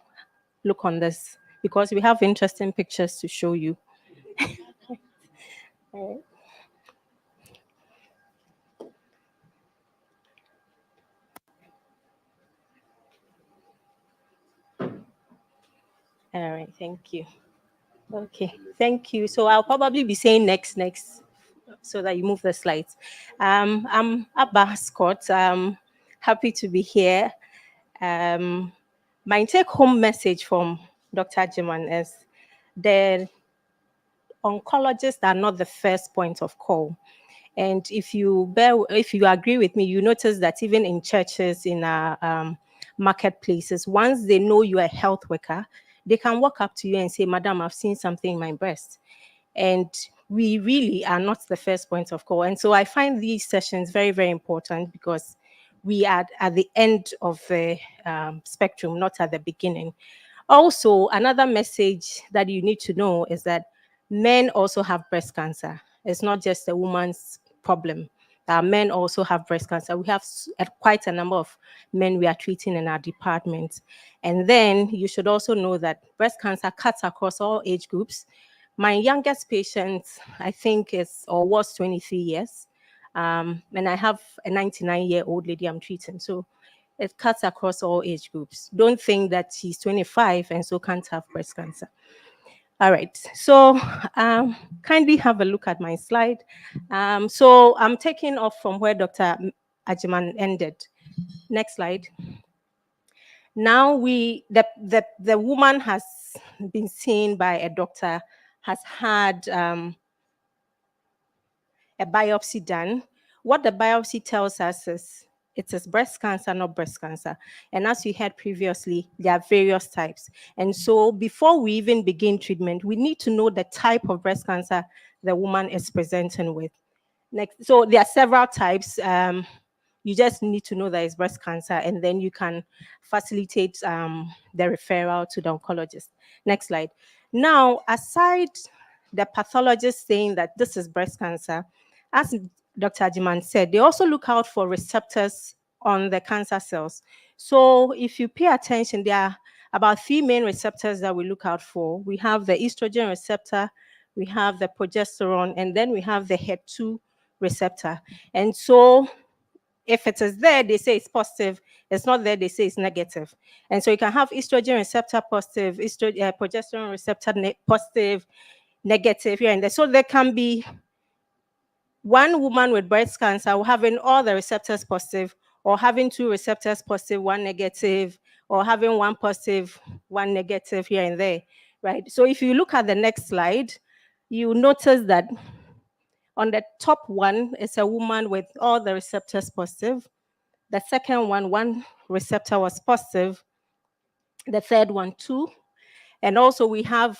look on this because we have interesting pictures to show you. All right, thank you. Okay, thank you. So I'll probably be saying next. so that you move the slides. I'm Abba Scott. I'm happy to be here. My take-home message from Dr. Jiman is the oncologists are not the first point of call. And if you agree with me, you notice that even in churches, in our marketplaces, once they know you are a health worker, they can walk up to you and say, "Madam, I've seen something in my breast." And we really are not the first point of call. And so I find these sessions very, very important because we are at the end of the spectrum, not at the beginning. Also, another message that you need to know is that men also have breast cancer. It's not just a woman's problem. Men also have breast cancer. We have quite a number of men we are treating in our department. And then you should also know that breast cancer cuts across all age groups. My youngest patient, I think, was 23 years. And I have a 99-year-old lady I'm treating. So it cuts across all age groups. Don't think that she's 25 and so can't have breast cancer. All right, so kindly have a look at my slide. So I'm taking off from where Dr. Ajiman ended. Next slide. Now the woman has been seen by a doctor, has had a biopsy done. What the biopsy tells us is it is breast cancer, not breast cancer. And as we heard previously, there are various types. And so before we even begin treatment, we need to know the type of breast cancer the woman is presenting with. Next, so there are several types. You just need to know that it's breast cancer, and then you can facilitate the referral to the oncologist. Next slide. Now, aside the pathologist saying that this is breast cancer, as Dr. Ajiman said, they also look out for receptors on the cancer cells. So if you pay attention, there are about 3 main receptors that we look out for. We have the estrogen receptor, we have the progesterone, and then we have the HER2 receptor. And so if it is there, they say it's positive. It's not there, they say it's negative. And so you can have estrogen receptor positive, progesterone receptor positive, negative here and there. So there can be one woman with breast cancer having all the receptors positive, or having 2 receptors positive, 1 negative, or having 1 positive, 1 negative here and there, right? So if you look at the next slide, you notice that on the top one is a woman with all the receptors positive. The second one receptor was positive. The third one, 2. And also we have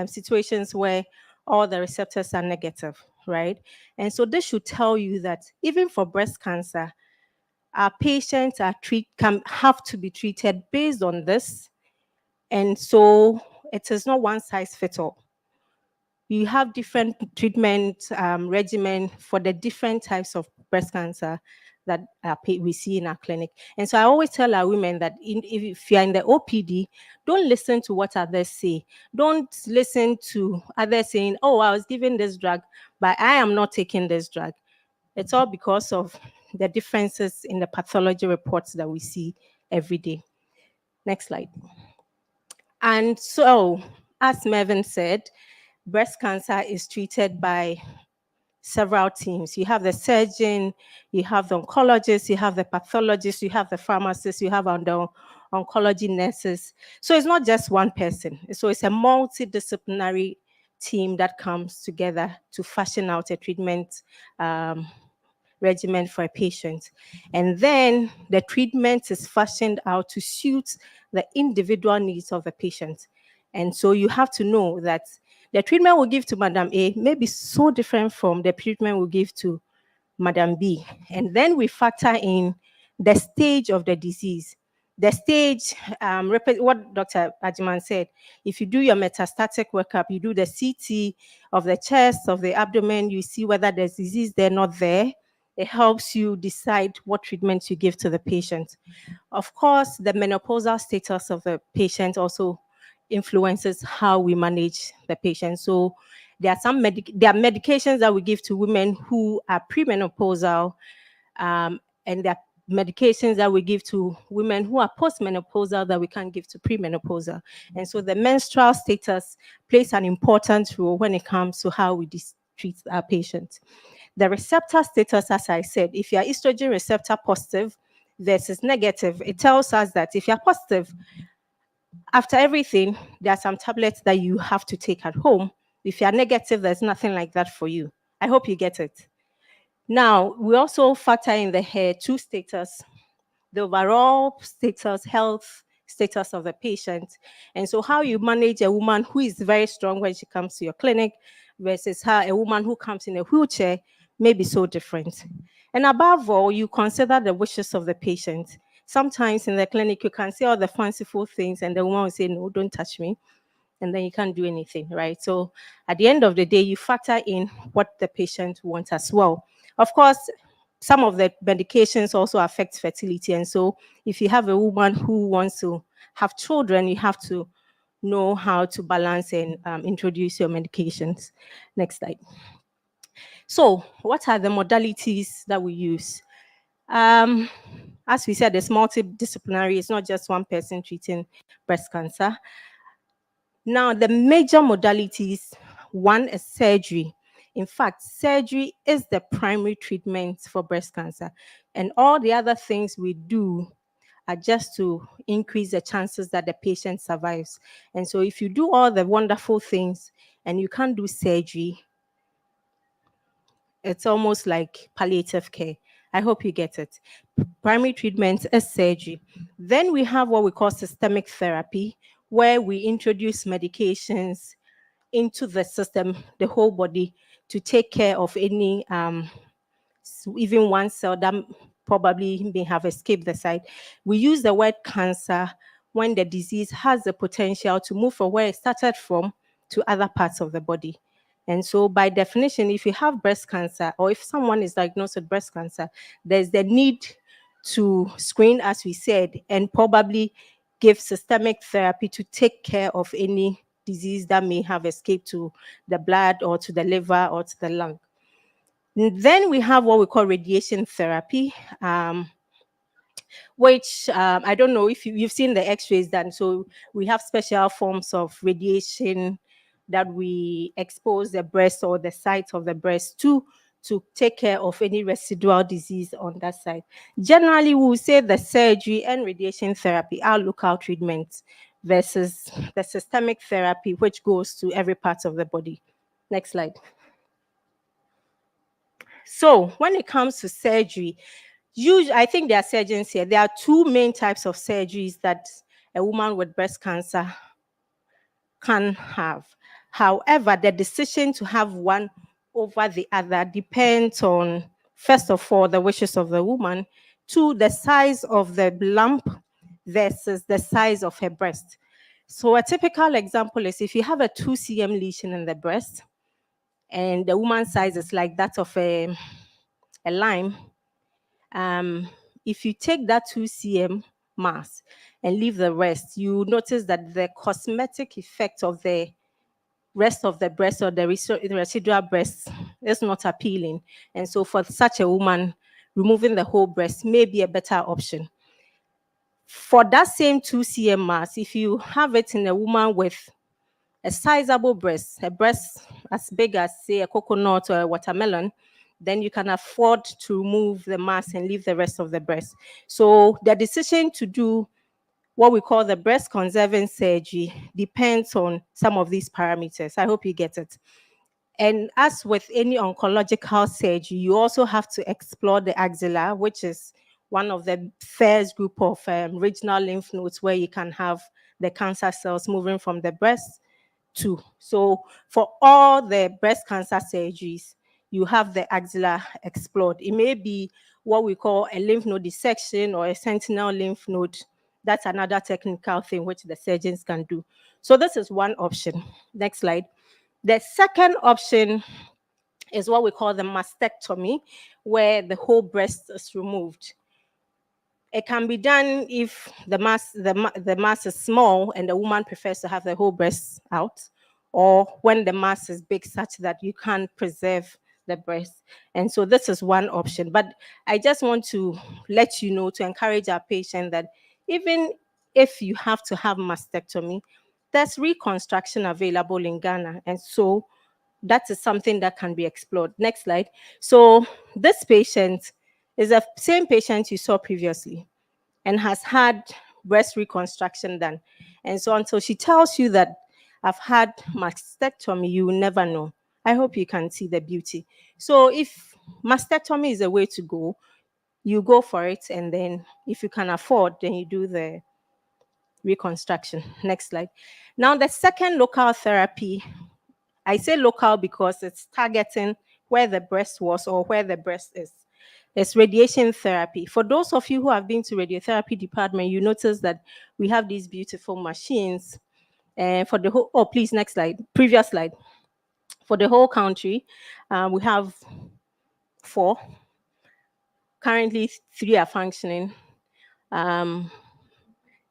situations where all the receptors are negative, right? And so this should tell you that even for breast cancer, our patients can have to be treated based on this. And so it is not one size fits all. You have different treatment regimen for the different types of breast cancer that we see in our clinic. And so I always tell our women that if you're in the OPD, don't listen to what others say. Don't listen to others saying, "Oh, I was given this drug, but I am not taking this drug." It's all because of the differences in the pathology reports that we see every day. Next slide. And so, as Mervyn said, breast cancer is treated by several teams. You have the surgeon, you have the oncologist, you have the pathologist, you have the pharmacist, you have the oncology nurses. So it's not just one person. So it's a multidisciplinary team that comes together to fashion out a treatment regimen for a patient. And then the treatment is fashioned out to suit the individual needs of the patient. And so you have to know that the treatment we'll give to Madam A may be so different from the treatment we'll give to Madam B. And then we factor in the stage of the disease. The stage, what Dr. Ajiman said, if you do your metastatic workup, you do the CT of the chest, of the abdomen, you see whether there's disease there, not there. It helps you decide what treatment you give to the patient. Of course, the menopausal status of the patient also influences how we manage the patient. So there are medications that we give to women who are premenopausal, and there are medications that we give to women who are postmenopausal that we can't give to premenopausal. And so the menstrual status plays an important role when it comes to how we treat our patients. The receptor status, as I said, if you are estrogen receptor positive versus negative, it tells us that if you're positive, after everything, there are some tablets that you have to take at home. If you're negative, there's nothing like that for you. I hope you get it. Now, we also factor in the HER2 status, the overall status, health status of the patient. And so how you manage a woman who is very strong when she comes to your clinic versus a woman who comes in a wheelchair may be so different. And above all, you consider the wishes of the patient. Sometimes in the clinic, you can say all the fanciful things and the woman will say, no, don't touch me. And then you can't do anything, right? So at the end of the day, you factor in what the patient wants as well. Of course, some of the medications also affect fertility. And so if you have a woman who wants to have children, you have to know how to balance and introduce your medications. Next slide. So what are the modalities that we use? As we said, it's multidisciplinary. It's not just one person treating breast cancer. Now, the major modalities, one is surgery. In fact, surgery is the primary treatment for breast cancer. And all the other things we do are just to increase the chances that the patient survives. And so if you do all the wonderful things and you can't do surgery, it's almost like palliative care. I hope you get it. Primary treatment is surgery. Then we have what we call systemic therapy, where we introduce medications into the system, the whole body, to take care of any, even one cell that probably may have escaped the site. We use the word cancer when the disease has the potential to move from where it started from to other parts of the body. And so by definition, if you have breast cancer or if someone is diagnosed with breast cancer, there's the need to screen, as we said, and probably give systemic therapy to take care of any disease that may have escaped to the blood or to the liver or to the lung. Then we have what we call radiation therapy, which I don't know if you've seen the x-rays done. So we have special forms of radiation that we expose the breast or the site of the breast to take care of any residual disease on that side. Generally, we will say the surgery and radiation therapy are local treatments versus the systemic therapy, which goes to every part of the body. Next slide. So when it comes to surgery, I think there are surgeons here. There are two main types of surgeries that a woman with breast cancer can have. However, the decision to have one over the other depends on, first of all, the wishes of the woman, two, the size of the lump versus the size of her breast. So a typical example is if you have a 2 cm lesion in the breast and the woman's size is like that of a lime, if you take that 2 cm mass and leave the rest, you notice that the cosmetic effect of the rest of the breast or the residual breast is not appealing. And so for such a woman, removing the whole breast may be a better option. For that same 2 cm mass, if you have it in a woman with a sizable breast, a breast as big as, say, a coconut or a watermelon, then you can afford to remove the mass and leave the rest of the breast. So the decision to do what we call the breast conserving surgery depends on some of these parameters. I hope you get it. And as with any oncological surgery, you also have to explore the axilla, which is one of the first group of regional lymph nodes where you can have the cancer cells moving from the breast to. So for all the breast cancer surgeries, you have the axilla explored. It may be what we call a lymph node dissection or a sentinel lymph node. That's another technical thing which the surgeons can do. So this is one option. Next slide. The second option is what we call the mastectomy, where the whole breast is removed. It can be done if the mass is small and the woman prefers to have the whole breast out, or when the mass is big such that you can't preserve the breast. And so this is one option. But I just want to let you know, to encourage our patient, that even if you have to have mastectomy, there's reconstruction available in Ghana. And so that is something that can be explored. Next slide. So this patient is the same patient you saw previously and has had breast reconstruction done. And so until she tells you that I've had mastectomy, you will never know. I hope you can see the beauty. So if mastectomy is a way to go, you go for it. And then if you can afford, then you do the reconstruction. Next slide. Now, the second local therapy, I say local because it's targeting where the breast was or where the breast is. It's radiation therapy. For those of you who have been to radiotherapy department, you notice that we have these beautiful machines. And for the whole, oh, please, next slide, previous slide. For the whole country, we have 4. Currently, 3 are functioning.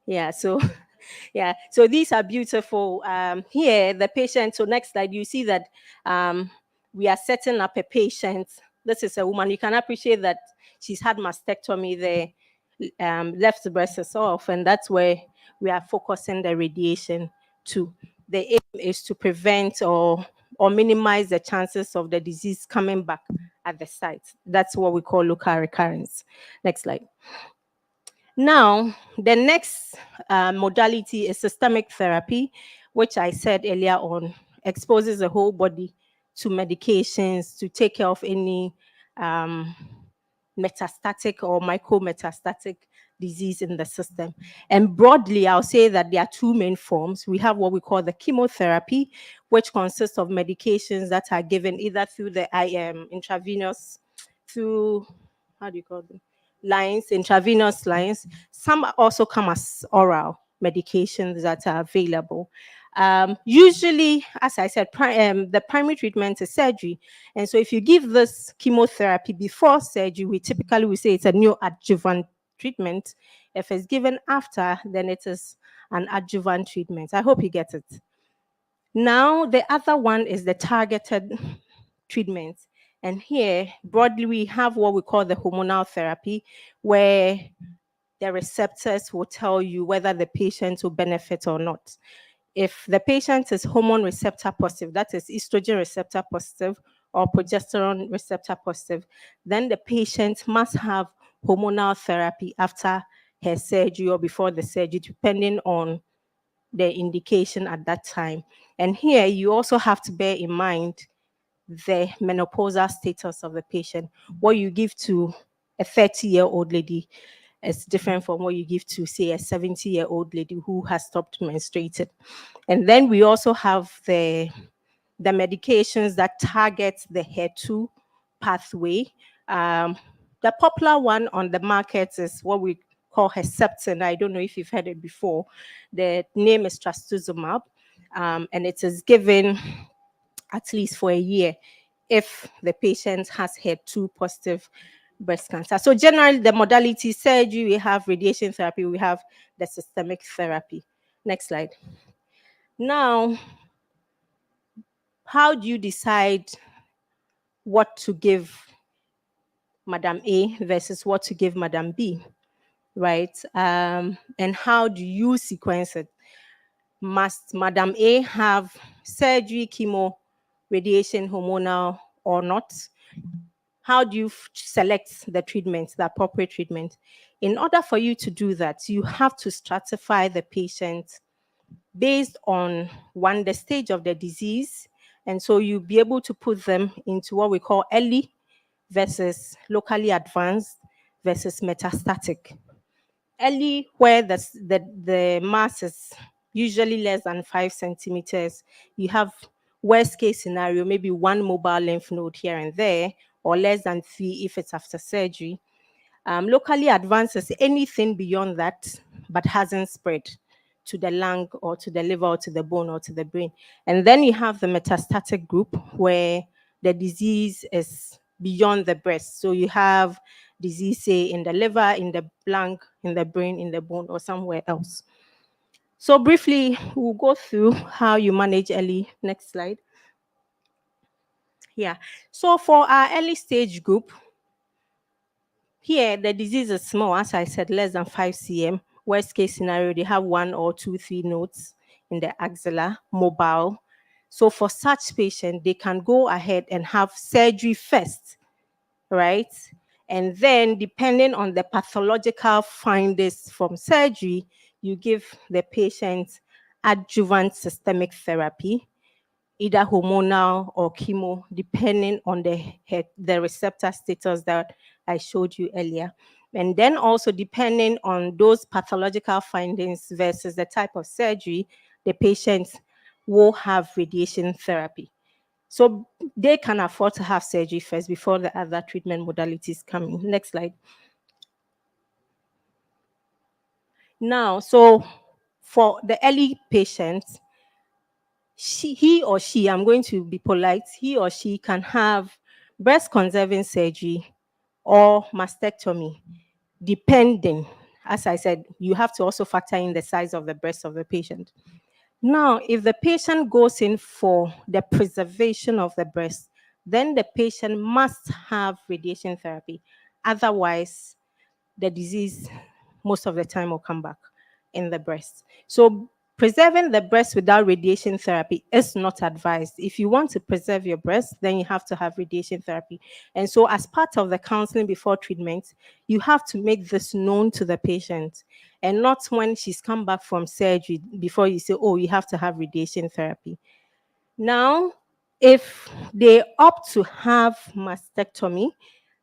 Yeah, so yeah, so these are beautiful. Here, the patient, so next slide, you see that we are setting up a patient. This is a woman. You can appreciate that she's had mastectomy. The left breast is off, and that's where we are focusing the radiation to. The aim is to prevent or minimize the chances of the disease coming back at the site. That's what we call local recurrence. Next slide. Now, the next modality is systemic therapy, which I said earlier on, exposes the whole body to medications to take care of any metastatic or micrometastatic disease in the system. And broadly, I'll say that there are 2 main forms. We have what we call the chemotherapy, which consists of medications that are given either through the intravenous, through, how do you call them? Lines, intravenous lines. Some also come as oral medications that are available. Usually, as I said, the primary treatment is surgery. And so if you give this chemotherapy before surgery, we typically will say it's a neoadjuvant treatment. If it's given after, then it is an adjuvant treatment. I hope you get it. Now, the other one is the targeted treatment. And here, broadly, we have what we call the hormonal therapy, where the receptors will tell you whether the patient will benefit or not. If the patient is hormone receptor positive, that is estrogen receptor positive or progesterone receptor positive, then the patient must have hormonal therapy after her surgery or before the surgery, depending on the indication at that time. And here you also have to bear in mind the menopausal status of the patient. What you give to a 30-year-old lady is different from what you give to, say, a 70-year-old lady who has stopped menstruating. And then we also have the medications that target the HER2 pathway. The popular one on the market is what we call Herceptin. I don't know if you've heard it before. The name is trastuzumab, and it is given at least for a year if the patient has HER2 positive breast cancer. So generally, the modality surgery, we have radiation therapy, we have the systemic therapy. Next slide. Now, how do you decide what to give Madam A versus what to give Madam B, right? And how do you sequence it? Must Madam A have surgery, chemo, radiation, hormonal, or not? How do you select the treatment, the appropriate treatment? In order for you to do that, you have to stratify the patient based on, one, the stage of the disease. And so you'll be able to put them into what we call early versus locally advanced versus metastatic. Early, where the mass is usually less than 5 centimeters, you have worst case scenario, maybe 1 mobile lymph node here and there, or less than 3 if it's after surgery. Locally advanced is anything beyond that, but hasn't spread to the lung or to the liver or to the bone or to the brain. And then you have the metastatic group where the disease is beyond the breast. So you have disease, say, in the liver, in the lung, in the brain, in the bone, or somewhere else. So briefly, we'll go through how you manage early. Next slide. Yeah. So for our early stage group, here the disease is small, as I said, less than 5 cm. Worst case scenario, they have 1 or 2, 3 nodes in the axilla, mobile. So for such patient, they can go ahead and have surgery first, right? And then depending on the pathological findings from surgery, you give the patient adjuvant systemic therapy, either hormonal or chemo, depending on the receptor status that I showed you earlier. And then also depending on those pathological findings versus the type of surgery, the patient will have radiation therapy. So they can afford to have surgery first before the other treatment modalities come in. Next slide. Now, so for the early patients, he or she, I'm going to be polite, he or she can have breast conserving surgery or mastectomy, depending. As I said, you have to also factor in the size of the breast of the patient. Now, if the patient goes in for the preservation of the breast, then the patient must have radiation therapy. Otherwise, the disease most of the time will come back in the breast. So preserving the breast without radiation therapy is not advised. If you want to preserve your breast, then you have to have radiation therapy. And so as part of the counseling before treatment, you have to make this known to the patient, and not when she's come back from surgery before you say, oh, you have to have radiation therapy. Now, if they opt to have mastectomy,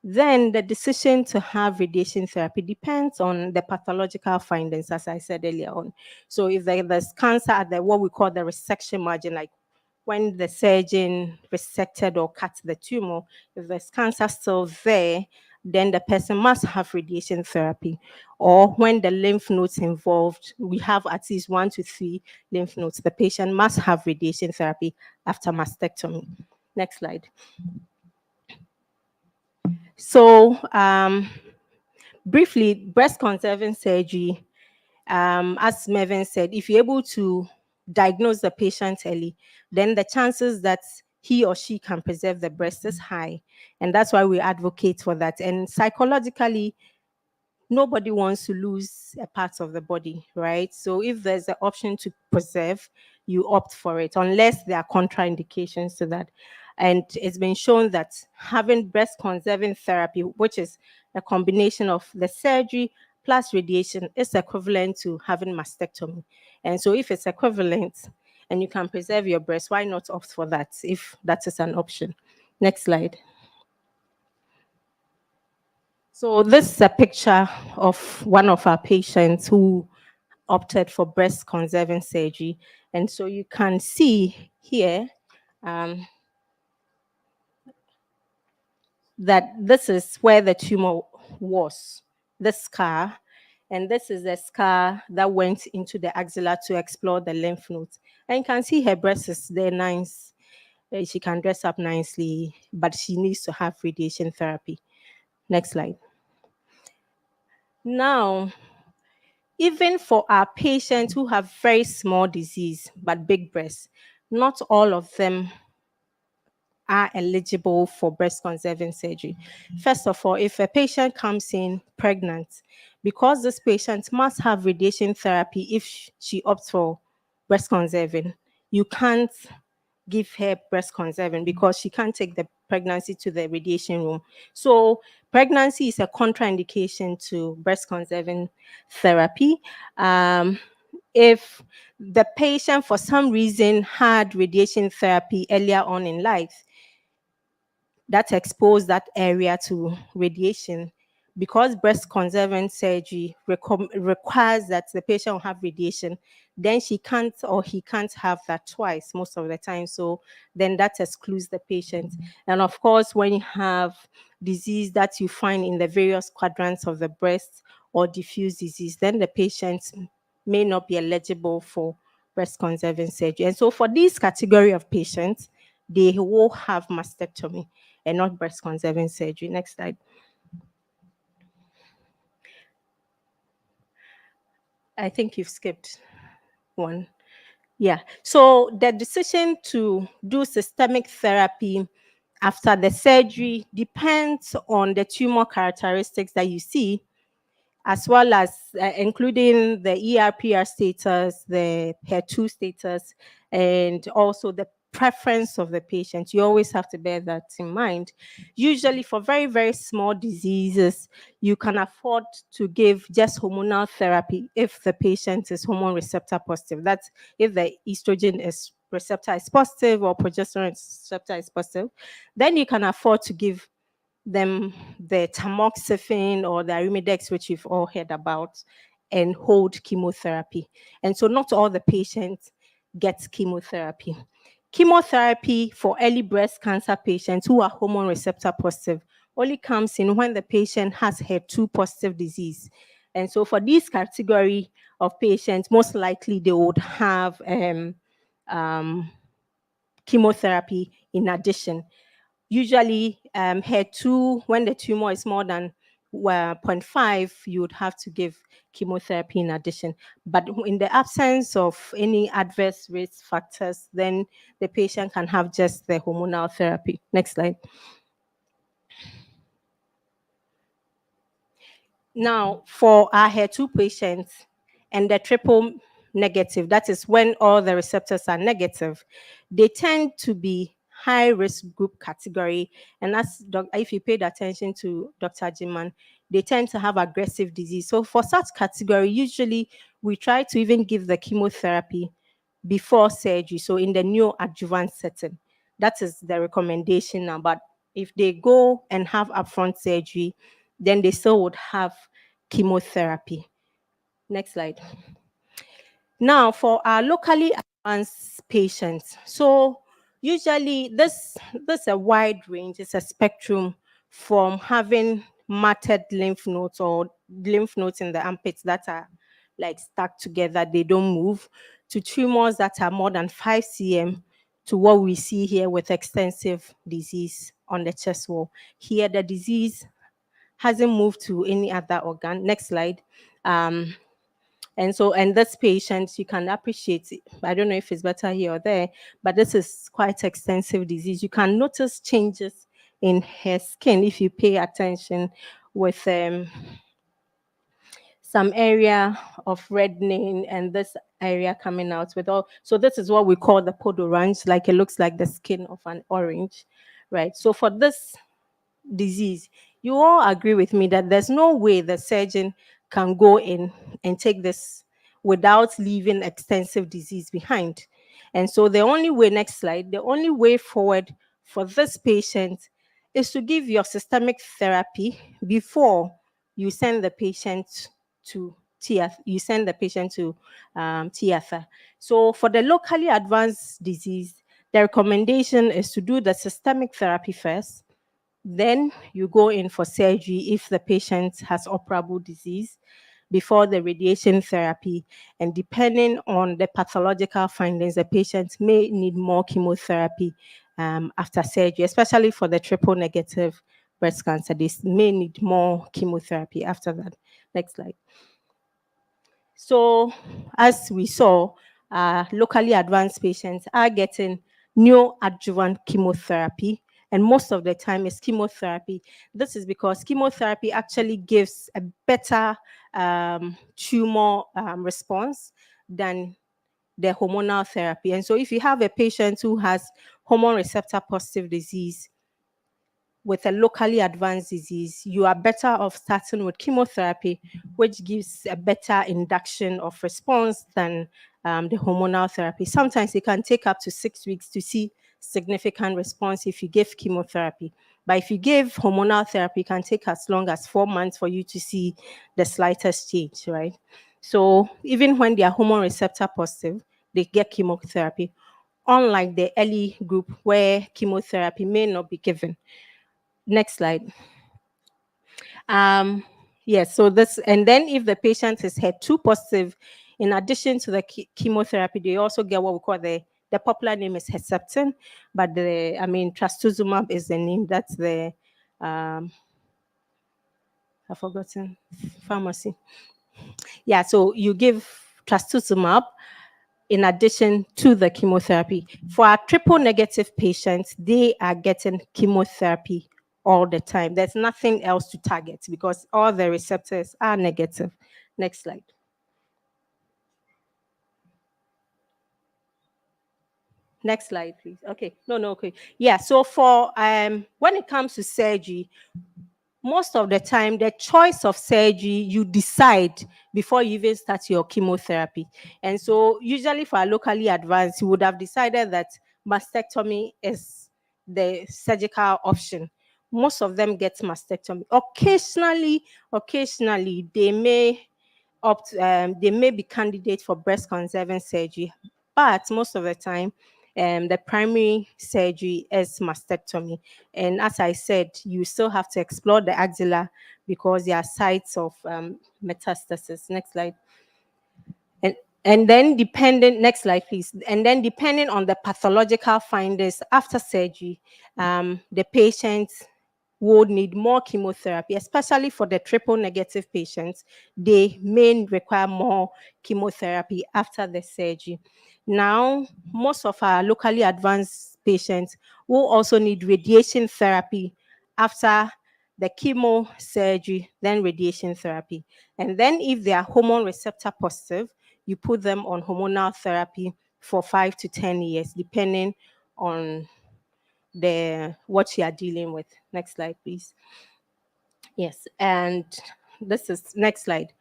then the decision to have radiation therapy depends on the pathological findings, as I said earlier on. So if there's cancer at the what we call the resection margin, like when the surgeon resected or cut the tumor, if there's cancer still there, then the person must have radiation therapy. Or when the lymph nodes involved, we have at least 1 to 3 lymph nodes, the patient must have radiation therapy after mastectomy. Next slide. So briefly, breast conserving surgery, as Mervyn said, if you're able to diagnose the patient early, then the chances that he or she can preserve the breast is high. And that's why we advocate for that. And psychologically, nobody wants to lose a part of the body, right? So if there's an option to preserve, you opt for it, unless there are contraindications to that. And it's been shown that having breast conserving therapy, which is a combination of the surgery plus radiation, is equivalent to having mastectomy. And so if it's equivalent and you can preserve your breast, why not opt for that if that is an option? Next slide. So this is a picture of one of our patients who opted for breast conserving surgery. And so you can see here that this is where the tumor was, the scar. And this is the scar that went into the axilla to explore the lymph nodes. And you can see her breast is there nice. She can dress up nicely, but she needs to have radiation therapy. Next slide. Now, even for our patients who have very small disease but big breasts, not all of them are eligible for breast conserving surgery. First of all, if a patient comes in pregnant, because this patient must have radiation therapy if she opts for breast conserving, you can't give her breast conserving because she can't take the pregnancy to the radiation room. So pregnancy is a contraindication to breast conserving therapy. If the patient for some reason had radiation therapy earlier on in life that exposed that area to radiation, because breast conserving surgery requires that the patient will have radiation, then she can't or he can't have that twice most of the time. So then that excludes the patient. And of course, when you have disease that you find in the various quadrants of the breast or diffuse disease, then the patient may not be eligible for breast conserving surgery. And so for this category of patients, they will have mastectomy and not breast conserving surgery. Next slide. I think you've skipped one. Yeah. So the decision to do systemic therapy after the surgery depends on the tumor characteristics that you see, as well as including the ERPR status, the HER2 status, and also the preference of the patient. You always have to bear that in mind. Usually for very, very small diseases, you can afford to give just hormonal therapy if the patient is hormone receptor positive. That's if the estrogen is receptor is positive or progesterone receptor is positive, then you can afford to give them the tamoxifen or the arimidex, which you've all heard about, and hold chemotherapy. And so not all the patients get chemotherapy. Chemotherapy for early breast cancer patients who are hormone receptor positive only comes in when the patient has HER2 positive disease. And so for this category of patients, most likely they would have chemotherapy in addition. Usually, HER2, when the tumor is more than 0.5, you would have to give chemotherapy in addition. But in the absence of any adverse risk factors, then the patient can have just the hormonal therapy. Next slide. Now, for our HER2 patients and the triple negative, that is when all the receptors are negative, they tend to be high risk group category. And as if you paid attention to Dr. Jiman, they tend to have aggressive disease. So for such category, usually we try to even give the chemotherapy before surgery. So in the neoadjuvant setting, that is the recommendation now. But if they go and have upfront surgery, then they still would have chemotherapy. Next slide. Now, for our locally advanced patients, so usually this is a wide range, it's a spectrum from having matted lymph nodes or lymph nodes in the armpits that are like stuck together, they don't move, to tumors that are more than 5 cm, to what we see here with extensive disease on the chest wall. Here, the disease hasn't moved to any other organ. Next slide. And this patient, you can appreciate it. I don't know if it's better here or there, but this is quite extensive disease. You can notice changes in her skin if you pay attention, with some area of reddening and this area coming out with all. So this is what we call the pod orange, like it looks like the skin of an orange, right? So for this disease, you all agree with me that there's no way the surgeon can go in and take this without leaving extensive disease behind. And so the only way, next slide, the only way forward for this patient is to give your systemic therapy before you send the patient to theater. So for the locally advanced disease, the recommendation is to do the systemic therapy first. Then you go in for surgery if the patient has operable disease, before the radiation therapy. And depending on the pathological findings, the patient may need more chemotherapy after surgery, especially for the triple negative breast cancer. They may need more chemotherapy after that. Next slide. So as we saw, locally advanced patients are getting neoadjuvant chemotherapy, and most of the time is chemotherapy. This is because chemotherapy actually gives a better tumor response than the hormonal therapy. And so if you have a patient who has hormone receptor positive disease with a locally advanced disease, you are better off starting with chemotherapy, which gives a better induction of response than the hormonal therapy. Sometimes it can take up to 6 weeks to see significant response if you give chemotherapy. But if you give hormonal therapy, it can take as long as 4 months for you to see the slightest change, right? So even when they are hormone receptor positive, they get chemotherapy, unlike the early group where chemotherapy may not be given. Next slide. Yes, so this, and then if the patient is HER2 positive, in addition to the chemotherapy, they also get what we call the popular name is Herceptin, but trastuzumab is the name. That's the, I've forgotten, pharmacy. Yeah, so you give trastuzumab in addition to the chemotherapy. For our triple negative patients, they are getting chemotherapy all the time. There's nothing else to target because all the receptors are negative. Next slide. Next slide, please. Okay. No, okay. Yeah. So for when it comes to surgery, most of the time, the choice of surgery you decide before you even start your chemotherapy. And so usually for a locally advanced, you would have decided that mastectomy is the surgical option. Most of them get mastectomy. Occasionally, they may be candidate for breast conserving surgery, but most of the time, the primary surgery is mastectomy. And as I said, you still have to explore the axilla because there are sites of metastasis. Next slide. And then next slide, please. And then depending on the pathological findings after surgery, the patient would need more chemotherapy, especially for the triple negative patients. They may require more chemotherapy after the surgery. Now, most of our locally advanced patients will also need radiation therapy after the chemo surgery, then radiation therapy. And then if they are hormone receptor positive, you put them on hormonal therapy for 5 to 10 years, depending on what you are dealing with. Next slide, please. Yes, and this is next slide.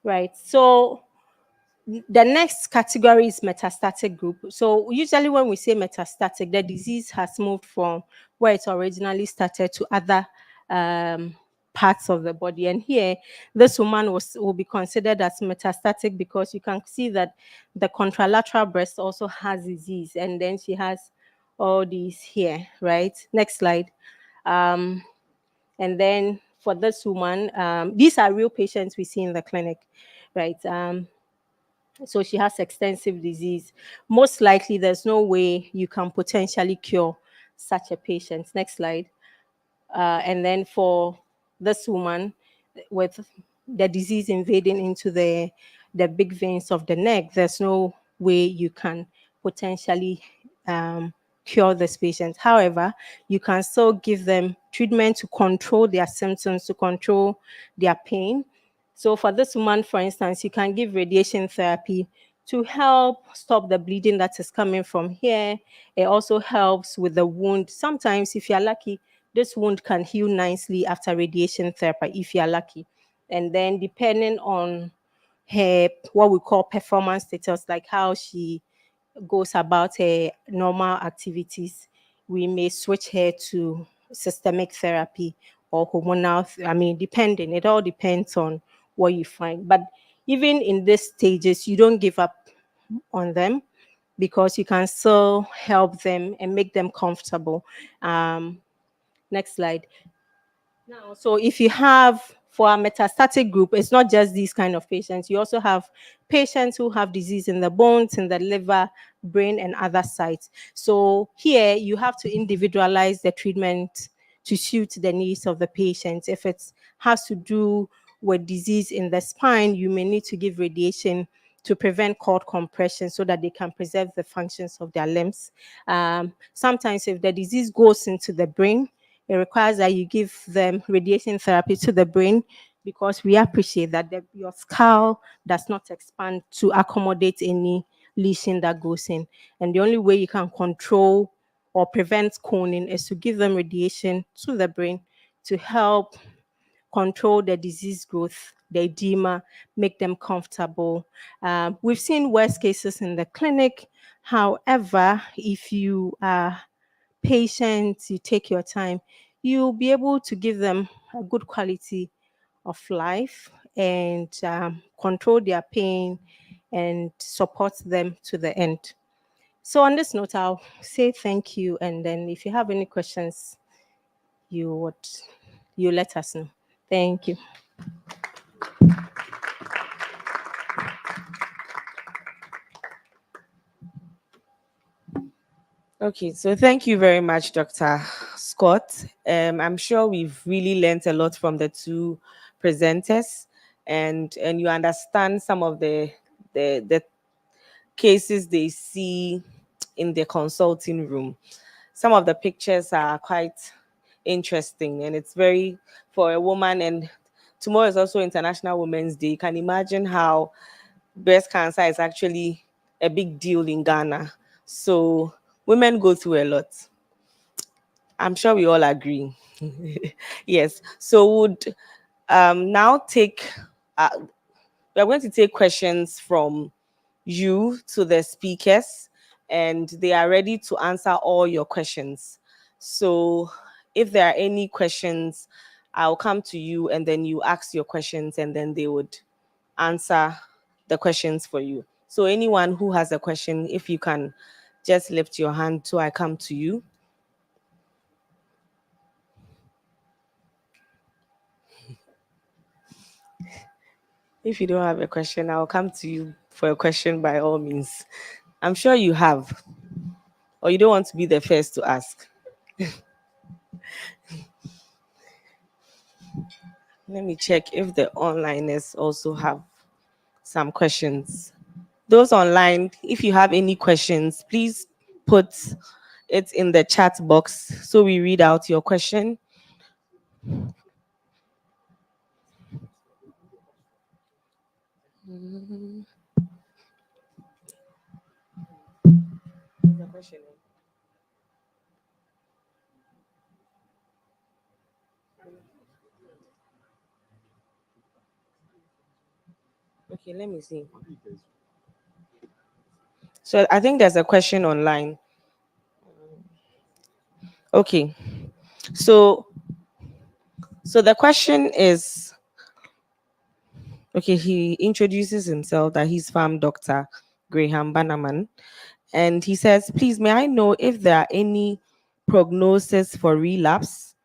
Right. So the next category is metastatic group. So usually when we say metastatic, the disease has moved from where it originally started to other parts of the body. And here, this woman will be considered as metastatic because you can see that the contralateral breast also has disease, and then she has all these here, right? Next slide. And then for this woman, these are real patients we see in the clinic, right? So she has extensive disease. Most likely, there's no way you can potentially cure such a patient. Next slide. And then for this woman with the disease invading into the big veins of the neck, there's no way you can potentially cure this patient. However, you can still give them treatment to control their symptoms, to control their pain. So for this woman, for instance, you can give radiation therapy to help stop the bleeding that is coming from here. It also helps with the wound. Sometimes, if you're lucky, this wound can heal nicely after radiation therapy, if you're lucky. And then depending on her, what we call performance status, like how she goes about her normal activities, we may switch her to systemic therapy or hormonal. Depending. It all depends on what you find. But even in these stages, you don't give up on them because you can still help them and make them comfortable. Next slide. Now, so if you have for a metastatic group, it's not just these kind of patients. You also have patients who have disease in the bones, in the liver, brain, and other sites. So here you have to individualize the treatment to suit the needs of the patient. If it has to do with disease in the spine, you may need to give radiation to prevent cord compression so that they can preserve the functions of their limbs. Sometimes if the disease goes into the brain, it requires that you give them radiation therapy to the brain because we appreciate that your skull does not expand to accommodate any lesion that goes in. And the only way you can control or prevent coning is to give them radiation to the brain to help control the disease growth, the edema, make them comfortable. We've seen worst cases in the clinic. However, if you are patient, you take your time, you'll be able to give them a good quality of life and control their pain and support them to the end. So on this note, I'll say thank you, and then if you have any questions, you let us know. Thank you. Okay, so thank you very much, Dr. Scott. I'm sure we've really learned a lot from the two presenters, and you understand some of the cases they see in the consulting room. Some of the pictures are quite interesting, and it's very for a woman. And tomorrow is also International Women's Day. You can imagine how breast cancer is actually a big deal in Ghana. So women go through a lot. I'm sure we all agree. Yes. So would now take we are going to take questions from you to the speakers, and they are ready to answer all your questions. So if there are any questions, I'll come to you and then you ask your questions and then they would answer the questions for you. So anyone who has a question, if you can just lift your hand so I come to you. If you don't have a question, I'll come to you for a question by all means. I'm sure you have, or you don't want to be the first to ask. Let me check if the onliners also have some questions. Those online, if you have any questions, please put it in the chat box so we read out your question. The question. Okay, let me see. So I think there's a question online. Okay. So the question is, okay, he introduces himself that he's farm doctor Graham Bannerman, and he says, please, may I know if there are any prognosis for relapse?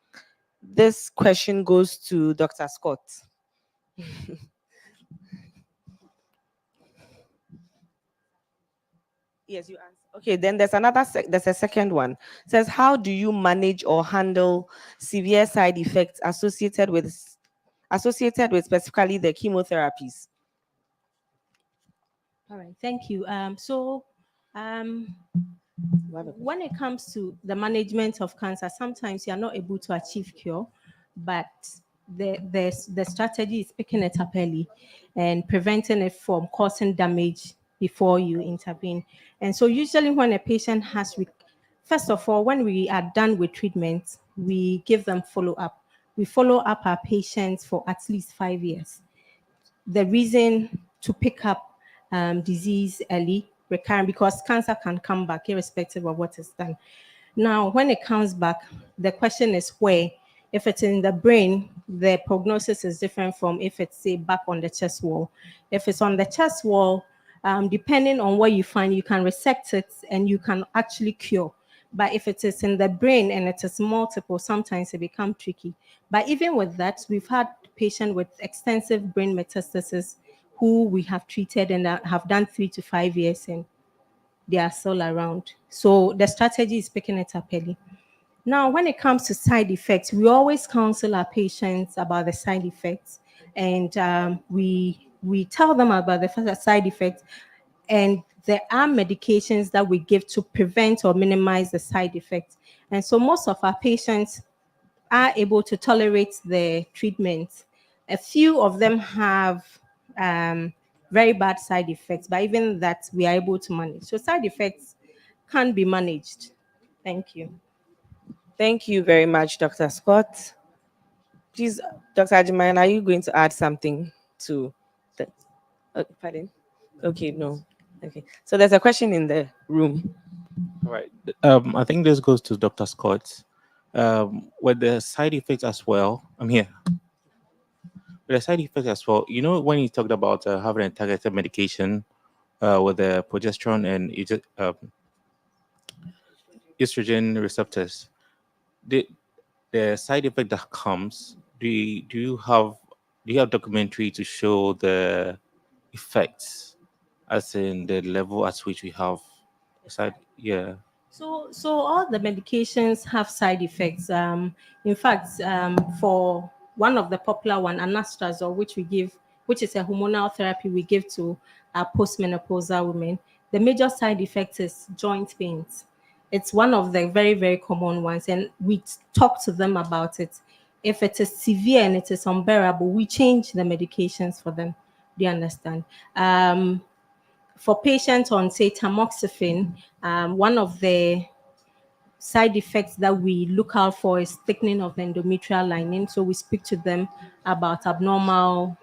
This question goes to Dr. Scott. Yes, you answer. Okay, then there's there's a second one. It says, how do you manage or handle severe side effects associated with specifically the chemotherapies? All right, thank you. When it comes to the management of cancer, sometimes you are not able to achieve cure, but the strategy is picking it up early and preventing it from causing damage before you intervene. And so usually when a patient first of all, when we are done with treatment, we give them follow-up. We follow up our patients for at least 5 years. The reason to pick up disease early, recurrent, because cancer can come back irrespective of what is done. Now, when it comes back, the question is where. If it's in the brain, the prognosis is different from if it's, say, back on the chest wall. If it's on the chest wall, depending on what you find, you can resect it and you can actually cure. But if it is in the brain and it is multiple, sometimes it becomes tricky. But even with that, we've had patients with extensive brain metastasis who we have treated and have done 3 to 5 years, and they are still around. So the strategy is picking it up early. Now, when it comes to side effects, we always counsel our patients about the side effects, and we tell them about the side effects, and there are medications that we give to prevent or minimize the side effects. And so most of our patients are able to tolerate the treatment. A few of them have very bad side effects, but even that we are able to manage. So side effects can be managed. Thank you. Thank you very much, Dr. Scott. Please, Dr. Ajiman, are you going to add something to the pardon? Okay, no. Okay. So there's a question in the room. All right. I think this goes to Dr. Scott. With the side effects as well, I'm here. With the side effects as well, you know, when you talked about having a targeted medication with the progesterone and estrogen receptors, the side effect that comes, do you have documentary to show the effects, as in the level at which we have side? Yeah. So all the medications have side effects. In fact, for one of the popular one, anastrozole, which we give, which is a hormonal therapy we give to postmenopausal women, the major side effect is joint pains. It's one of the very, very common ones, and we talk to them about it. If it is severe and it is unbearable, we change the medications for them. Do you understand? For patients on, say, tamoxifen, one of the side effects that we look out for is thickening of the endometrial lining. So we speak to them about abnormal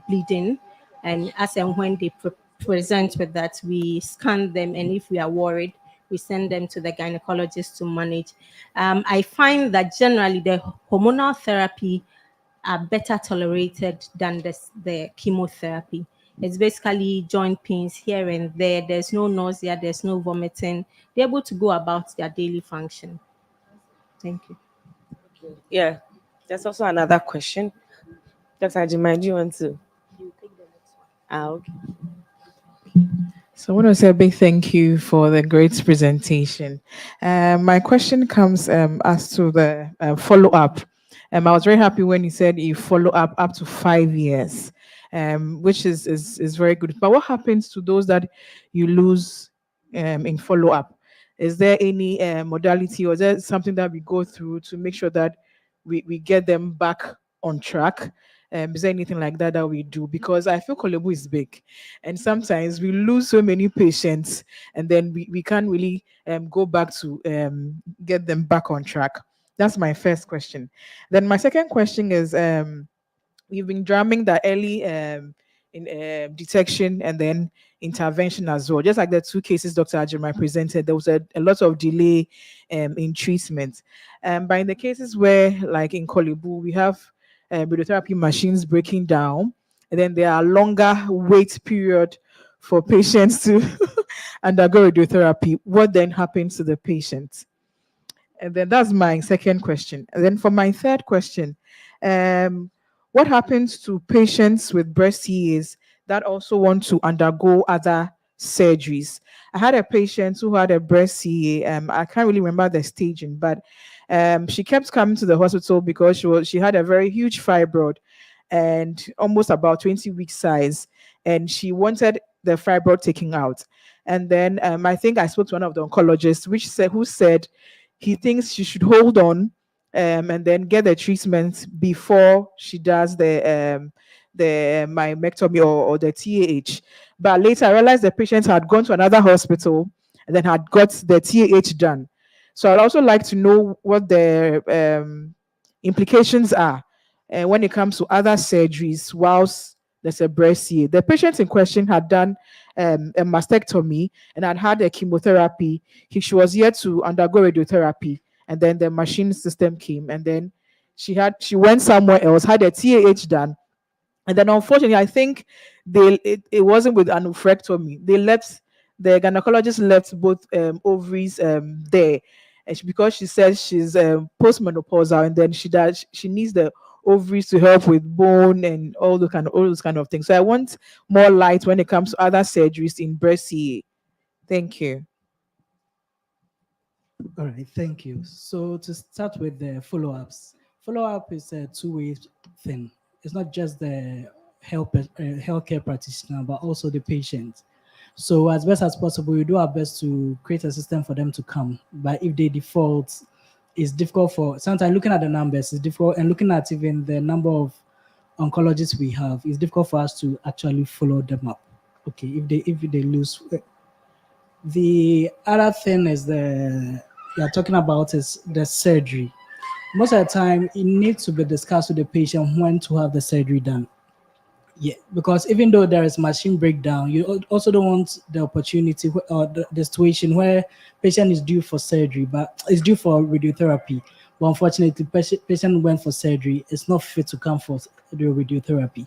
bleeding, and as and when they present with that, we scan them, and if we are worried, we send them to the gynecologist to manage. I find that generally the hormonal therapy are better tolerated than the chemotherapy. It's basically joint pains here and there. There's no nausea, there's no vomiting. They're able to go about their daily function. Thank you. Yeah. There's also another question. Dr. Ajima, do you want to? Okay. So I want to say a big thank you for the great presentation. My question comes as to the follow-up. I was very happy when you said you follow up to 5 years, which is very good. But what happens to those that you lose in follow-up? Is there any modality, or is there something that we go through to make sure that we get them back on track? Is there anything like that that we do? Because I feel Kolebu is big, and sometimes we lose so many patients, and then we can't really go back to get them back on track. That's my first question. Then my second question is, we've been drumming the early in detection and then intervention as well. Just like the two cases Dr. Ajimai presented, there was a lot of delay in treatment. But in the cases where, like in Kolibu, we have radiotherapy machines breaking down, and then there are longer wait period for patients to undergo radiotherapy. What then happens to the patient? And then that's my second question. And then for my third question, what happens to patients with breast CAs that also want to undergo other surgeries? I had a patient who had a breast CA. I can't really remember the staging, but she kept coming to the hospital because she had a very huge fibroid and almost about 20 week size, and she wanted the fibroid taken out. And then I think I spoke to one of the oncologists, who said he thinks she should hold on and then get the treatment before she does the myomectomy or the TAH. But later I realized the patient had gone to another hospital and then had got the TAH done. So I'd also like to know what the implications are when it comes to other surgeries whilst there's a breast CA. The patient in question had done a mastectomy and had a chemotherapy. She was yet to undergo radiotherapy, and then the machine system came, and then she went somewhere else, had a TAH done, and then unfortunately, I think it wasn't with an oophorectomy. The gynecologist left both ovaries there, and because she says she's postmenopausal, and then she needs the ovaries to help with bone and all those kind of things. So I want more light when it comes to other surgeries in breast CA. Thank you. All right, thank you. So to start with the follow-ups, follow-up is a two-way thing. It's not just the healthcare practitioner, but also the patient. So as best as possible, we do our best to create a system for them to come. But if they default, it's difficult for, sometimes looking at the numbers is difficult, and looking at even the number of oncologists we have, it's difficult for us to actually follow them up. Okay, if they lose. The other thing is you're talking about is the surgery. Most of the time, it needs to be discussed with the patient when to have the surgery done. Yeah, because even though there is machine breakdown, you also don't want the opportunity or the situation where patient is due for surgery, but is due for radiotherapy. But unfortunately, patient went for surgery. It's not fit to come for the radiotherapy.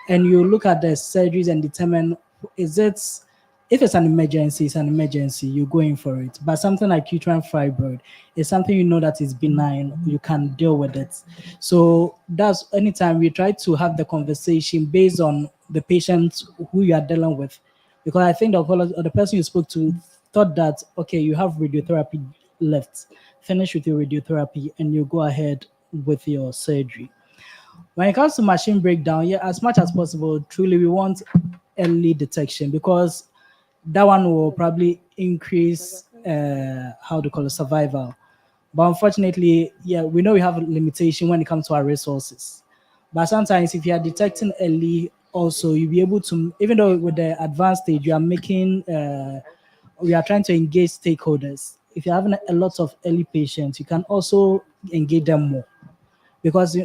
And you look at the surgeries and determine, if it's an emergency, it's an emergency, you're going for it. But something like uterine fibroid is something you know that is benign, you can deal with it. So that's anytime we try to have the conversation based on the patient who you are dealing with. Because I think the person you spoke to thought that, okay, you have radiotherapy left, finish with your radiotherapy and you go ahead with your surgery. When it comes to machine breakdown, yeah, as much as possible, truly we want early detection, because that one will probably increase survival. But unfortunately, yeah, we know we have a limitation when it comes to our resources. But sometimes if you are detecting early, also you'll be able to, even though with the advanced stage, you are making, we are trying to engage stakeholders. If you're having a lot of early patients, you can also engage them more. Because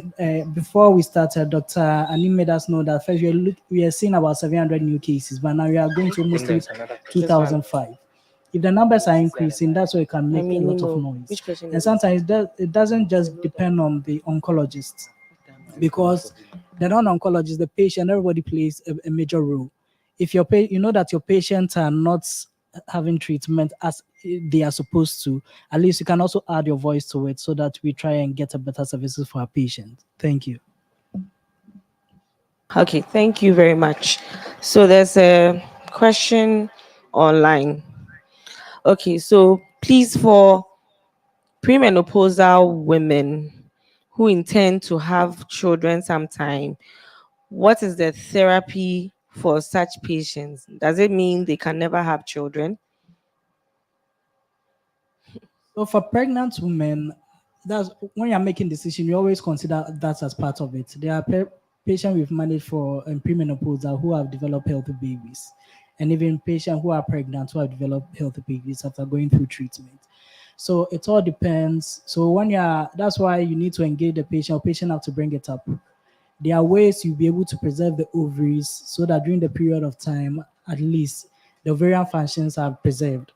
before we started, Dr. Anim made us know that first we are seeing about 700 new cases, but now we are going to almost there's reach 2005. If the numbers are increasing, that's why it can make a lot of noise. Which question And is it? sometimes it doesn't just depend on the oncologist, because the non-oncologist, the patient, everybody plays a major role. If you know that your patients are not having treatment as they are supposed to, at least you can also add your voice to it so that we try and get a better services for our patients. Thank you. Okay, thank you very much. So there's a question online. Okay, so please, for premenopausal women who intend to have children sometime, what is the therapy for such patients? Does it mean they can never have children? So for pregnant women, that's when you're making decision, you always consider that as part of it. There are patients we've managed for premenopausal who have developed healthy babies, and even patients who are pregnant who have developed healthy babies after going through treatment. So it all depends. So that's why you need to engage the patient. Or patient have to bring it up. There are ways you'll be able to preserve the ovaries so that during the period of time, at least the ovarian functions are preserved.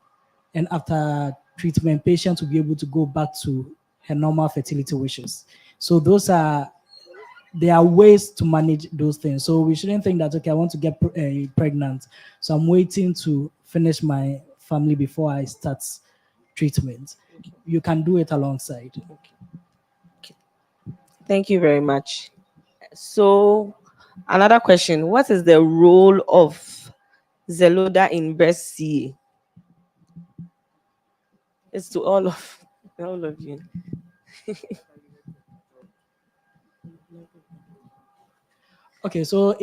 And after treatment, patients will be able to go back to her normal fertility wishes. So there are ways to manage those things. So we shouldn't think that, okay, I want to get pregnant, so I'm waiting to finish my family before I start treatment. You can do it alongside. Thank you very much. So, another question: what is the role of Zeloda in breast CA? It's to all of you. Okay, so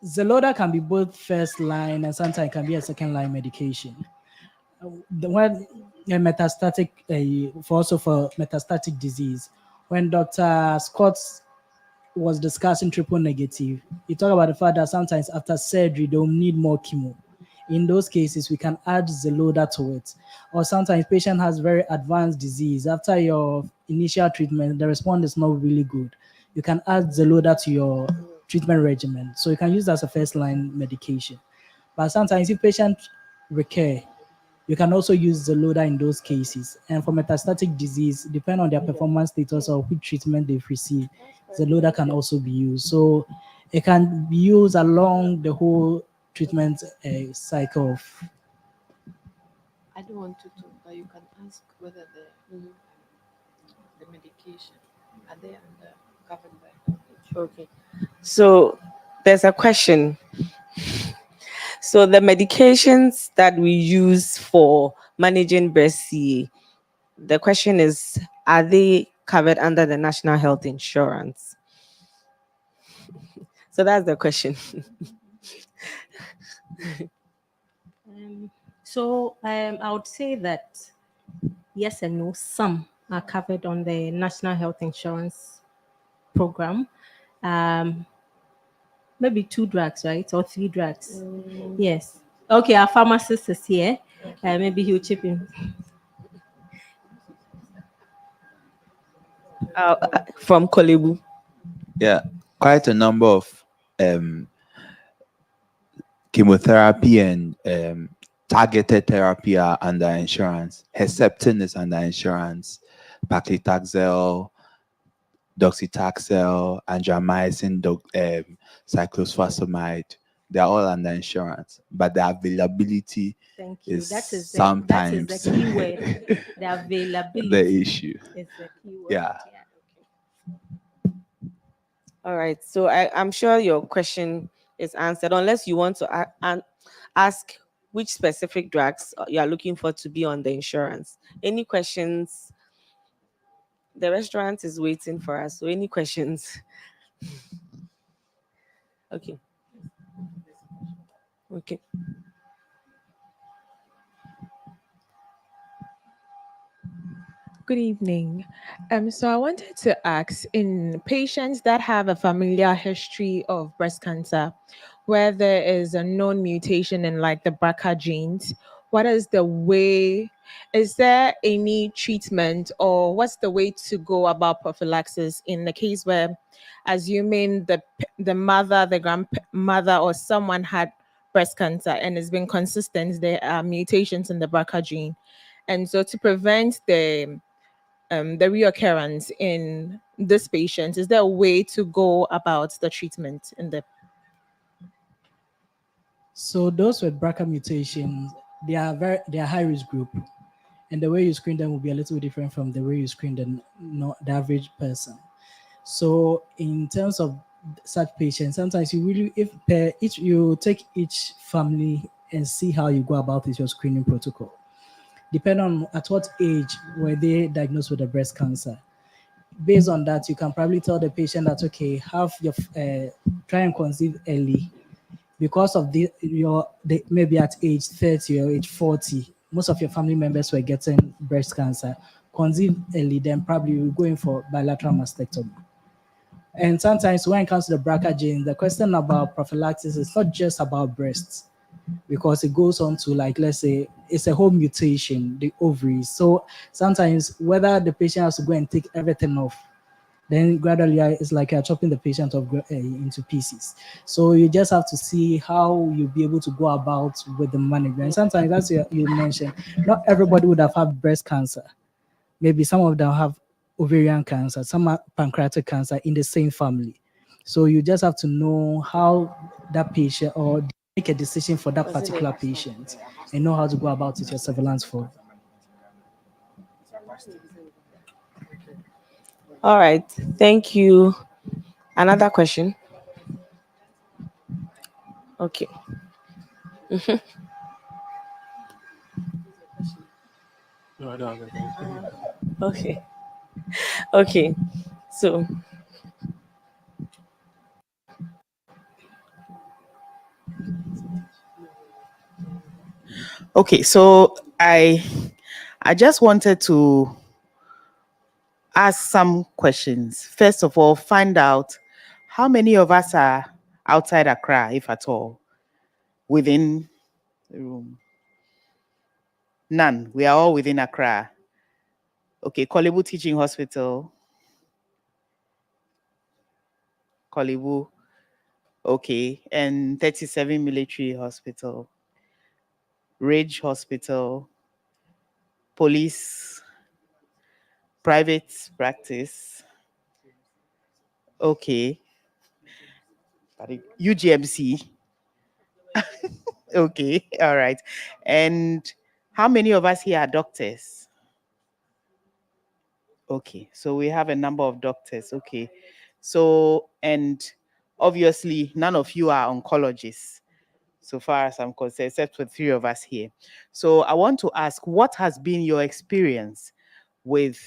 Zeloda can be both first line and sometimes it can be a second line medication. When metastatic, for metastatic disease, when Dr. Scott was discussing triple negative, he talked about the fact that sometimes after surgery they'll need more chemo. In those cases, we can add Zeloda to it. Or sometimes patient has very advanced disease. After your initial treatment, the response is not really good. You can add Zeloda to your treatment regimen. So you can use that as a first line medication. But sometimes if patient recur, you can also use Zeloda in those cases. And for metastatic disease, depending on their performance status or which treatment they've received, Zeloda can also be used. So it can be used along the whole treatment cycle of. I don't want to talk, but you can ask whether the medication are they under covered by health insurance. Okay. So, there's a question. So, the medications that we use for managing breast CA, the question is, are they covered under the National Health Insurance? So that's the question. I would say that yes and no. Some are covered on the National Health Insurance program. Maybe 2 drugs, right? Or 3 drugs. Yes. Okay, our pharmacist is here. Maybe he'll chip in. From Kolebu. Yeah, quite a number of chemotherapy and targeted therapy are under insurance. Herceptin is under insurance. Paclitaxel, docetaxel, angiomycin, cyclophosphamide, they're all under insurance, but the availability Thank you. is That is sometimes the key word. The availability the issue. is the key word. Yeah. All right. So I'm sure your question is answered, unless you want to ask which specific drugs you are looking for to be on the insurance. Any questions? The restaurant is waiting for us. So any questions? Okay. Okay. Good evening. So I wanted to ask, in patients that have a familiar history of breast cancer, where there is a known mutation in like the BRCA genes, what is the way, is there any treatment or what's the way to go about prophylaxis in the case where, assuming the mother, the grandmother, or someone had breast cancer and it's been consistent, there are mutations in the BRCA gene. And so to prevent the reoccurrence in this patient, is there a way to go about the treatment in the? So those with BRCA mutations, they are high risk group, and the way you screen them will be a little different from the way you screen the average person. So in terms of such patients, sometimes you really, if per each, you take each family and see how you go about your screening protocol. Depending on at what age were they diagnosed with a breast cancer. Based on that, you can probably tell the patient that, okay, have your try and conceive early because of maybe at age 30 or age 40, most of your family members were getting breast cancer. Conceive early, then probably you're going for bilateral mastectomy. And sometimes when it comes to the BRCA gene, the question about prophylaxis is not just about breasts because it goes on to, like, let's say it's a whole mutation, the ovaries. So sometimes whether the patient has to go and take everything off, then gradually it's like you're chopping the patient up into pieces. So you just have to see how you'll be able to go about with the management. And sometimes, as you mentioned, not everybody would have had breast cancer. Maybe some of them have ovarian cancer, some have pancreatic cancer in the same family. So you just have to know how that patient, or make a decision for that particular patient and know how to go about it, your surveillance for. All right. Thank you. Another question. Okay. No, I don't have anything. Okay. Okay. So Okay, so I just wanted to ask some questions. First of all, find out how many of us are outside Accra, if at all, within the room. None. We are all within Accra. Okay, Kolebu Teaching Hospital. Kolebu. Okay, and 37 Military Hospital. Ridge Hospital. Police. Private practice. Okay. UGMC. Okay, all right. And how many of us here are doctors? Okay, so we have a number of doctors. Okay, so, and obviously none of you are oncologists, so far as I'm concerned, except for 3 of us here. So I want to ask, what has been your experience with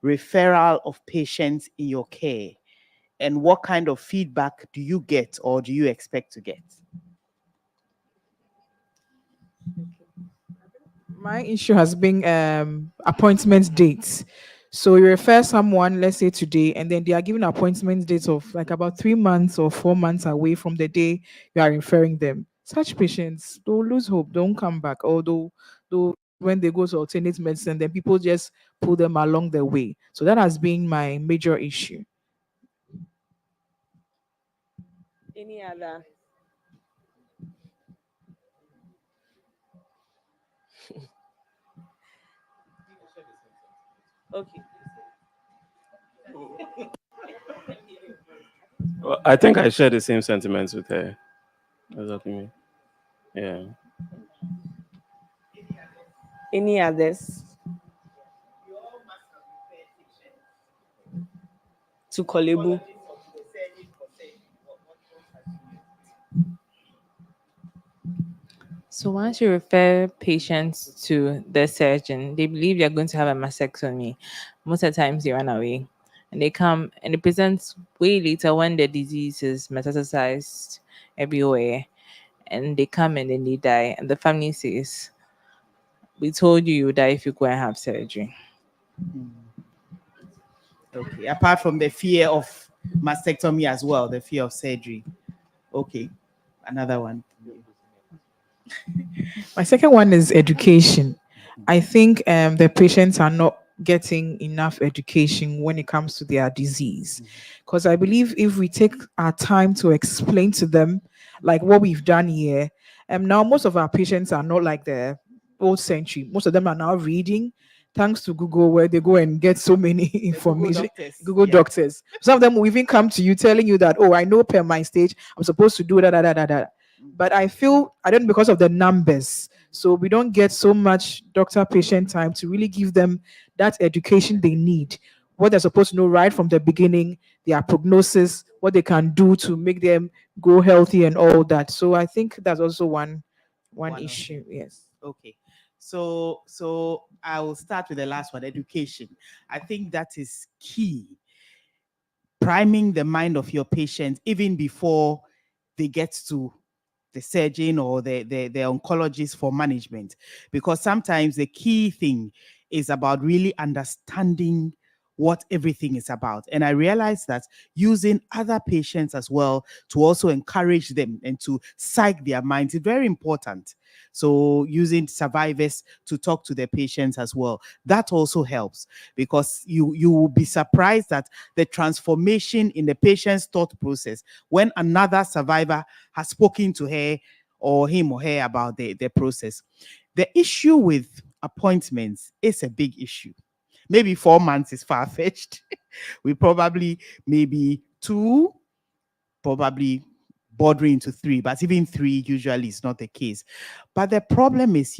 referral of patients in your care? And what kind of feedback do you get or do you expect to get? My issue has been appointment dates. So you refer someone, let's say today, and then they are given appointment dates of like about 3 months or 4 months away from the day you are referring them. Such patients don't lose hope, don't come back, although when they go to alternate medicine, then people just pull them along the way. So that has been my major issue. any other? Okay. Well, I think I share the same sentiments with her. Exactly. Yeah. Any others? To Kolebu. So once you refer patients to the surgeon, they believe they're going to have a mastectomy. Most of the times they run away. And they come and it presents way later when the disease is metastasized everywhere. And they come and then they die. And the family says, we told you you would die if you go and have surgery. Okay, apart from the fear of mastectomy as well, the fear of surgery. Okay, another one. My second one is education. I think the patients are not getting enough education when it comes to their disease. Because I believe if we take our time to explain to them, like what we've done here, now most of our patients are not like the old century. Most of them are now reading, thanks to Google, where they go and get so many information. Google Yeah. doctors. Some of them will even come to you telling you that, oh, I know per my stage, I'm supposed to do that. But I feel I don't know because of the numbers. So we don't get so much doctor patient time to really give them that education they need, what they're supposed to know right from the beginning, their prognosis, what they can do to make them grow healthy and all that. So I think that's also one One of issue. Yes. Okay. So I will start with the last one, education. I think that is key. Priming the mind of your patient even before they get to the surgeon or the oncologist for management. Because sometimes the key thing is about really understanding what everything is about. And I realized that using other patients as well to also encourage them and to psych their minds is very important. So using survivors to talk to their patients as well, that also helps, because you will be surprised that the transformation in the patient's thought process when another survivor has spoken to her or him or her about the process. The issue with appointments is a big issue. Maybe 4 months is far-fetched. We probably maybe 2, probably bordering to 3, but even 3 usually is not the case. But the problem is,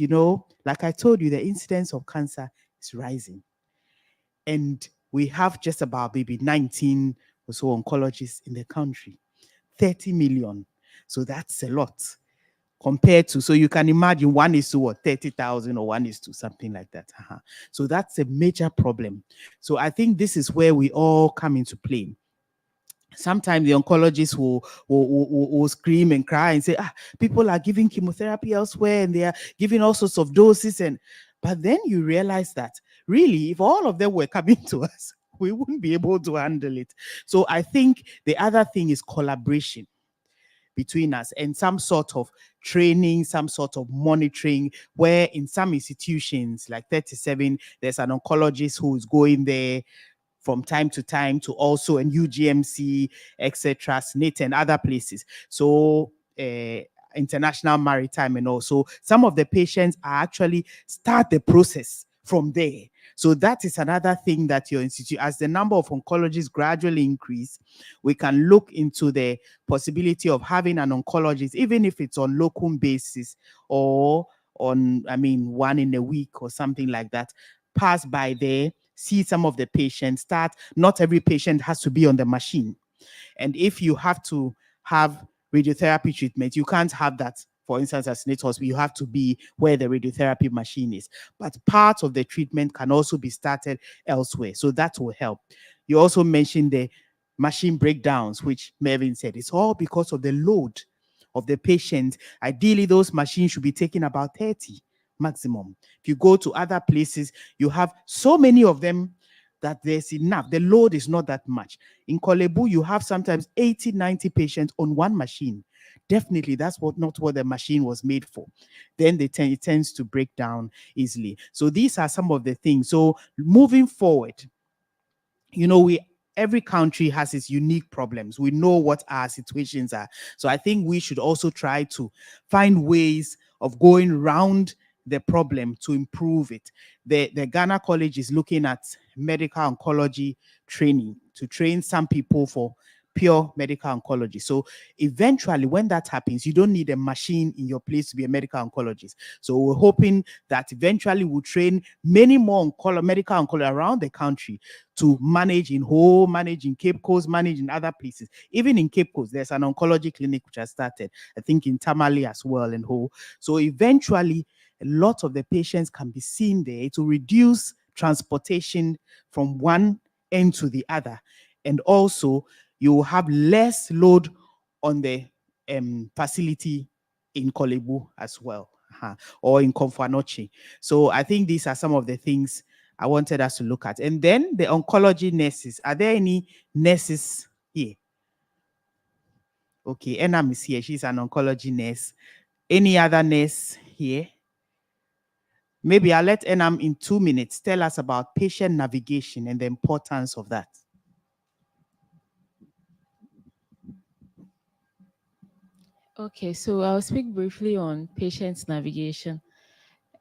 like I told you, the incidence of cancer is rising. And we have just about maybe 19 or so oncologists in the country, 30 million. So that's a lot compared to, so you can imagine 1 is to what, 30,000 or 1 is to something like that. So that's a major problem. So I think this is where we all come into play. Sometimes the oncologists will scream and cry and say, people are giving chemotherapy elsewhere and they are giving all sorts of doses. But then you realize that really, if all of them were coming to us, we wouldn't be able to handle it. So I think the other thing is collaboration between us and some sort of training, some sort of monitoring, where in some institutions like 37, there's an oncologist who is going there from time to time to also in UGMC, etc., SNIT and other places. So international maritime, and also some of the patients are actually start the process from there. So that is another thing that your institute, as the number of oncologists gradually increase, we can look into the possibility of having an oncologist, even if it's on locum basis or on, 1 in a week or something like that, pass by there, see some of the patients, start. Not every patient has to be on the machine. And if you have to have radiotherapy treatment, you can't have that, for instance, at SNIT Hospital, you have to be where the radiotherapy machine is. But part of the treatment can also be started elsewhere. So that will help. You also mentioned the machine breakdowns, which Mervyn said. It's all because of the load of the patient. Ideally, those machines should be taking about 30 maximum. If you go to other places, you have so many of them that there's enough. The load is not that much. In Kolebu, you have sometimes 80, 90 patients on one machine. Definitely, that's not what the machine was made for. Then it tends to break down easily. So these are some of the things. So moving forward, every country has its unique problems. We know what our situations are. So I think we should also try to find ways of going around the problem to improve it. The Ghana College is looking at medical oncology training to train some people for pure medical oncology. So eventually, when that happens, you don't need a machine in your place to be a medical oncologist. So we're hoping that eventually we'll train many more medical oncologists around the country to manage in Ho, manage in Cape Coast, manage in other places. Even in Cape Coast, there's an oncology clinic which has started, I think in Tamale as well and Ho. So eventually, a lot of the patients can be seen there to reduce transportation from one end to the other. And also, you have less load on the facility in Kolebu as well, or in Komfanochi. So I think these are some of the things I wanted us to look at. And then the oncology nurses. Are there any nurses here? Okay, Enam is here. She's an oncology nurse. Any other nurse here? Maybe I'll let Enam in 2 minutes tell us about patient navigation and the importance of that. Okay, so I'll speak briefly on patient navigation.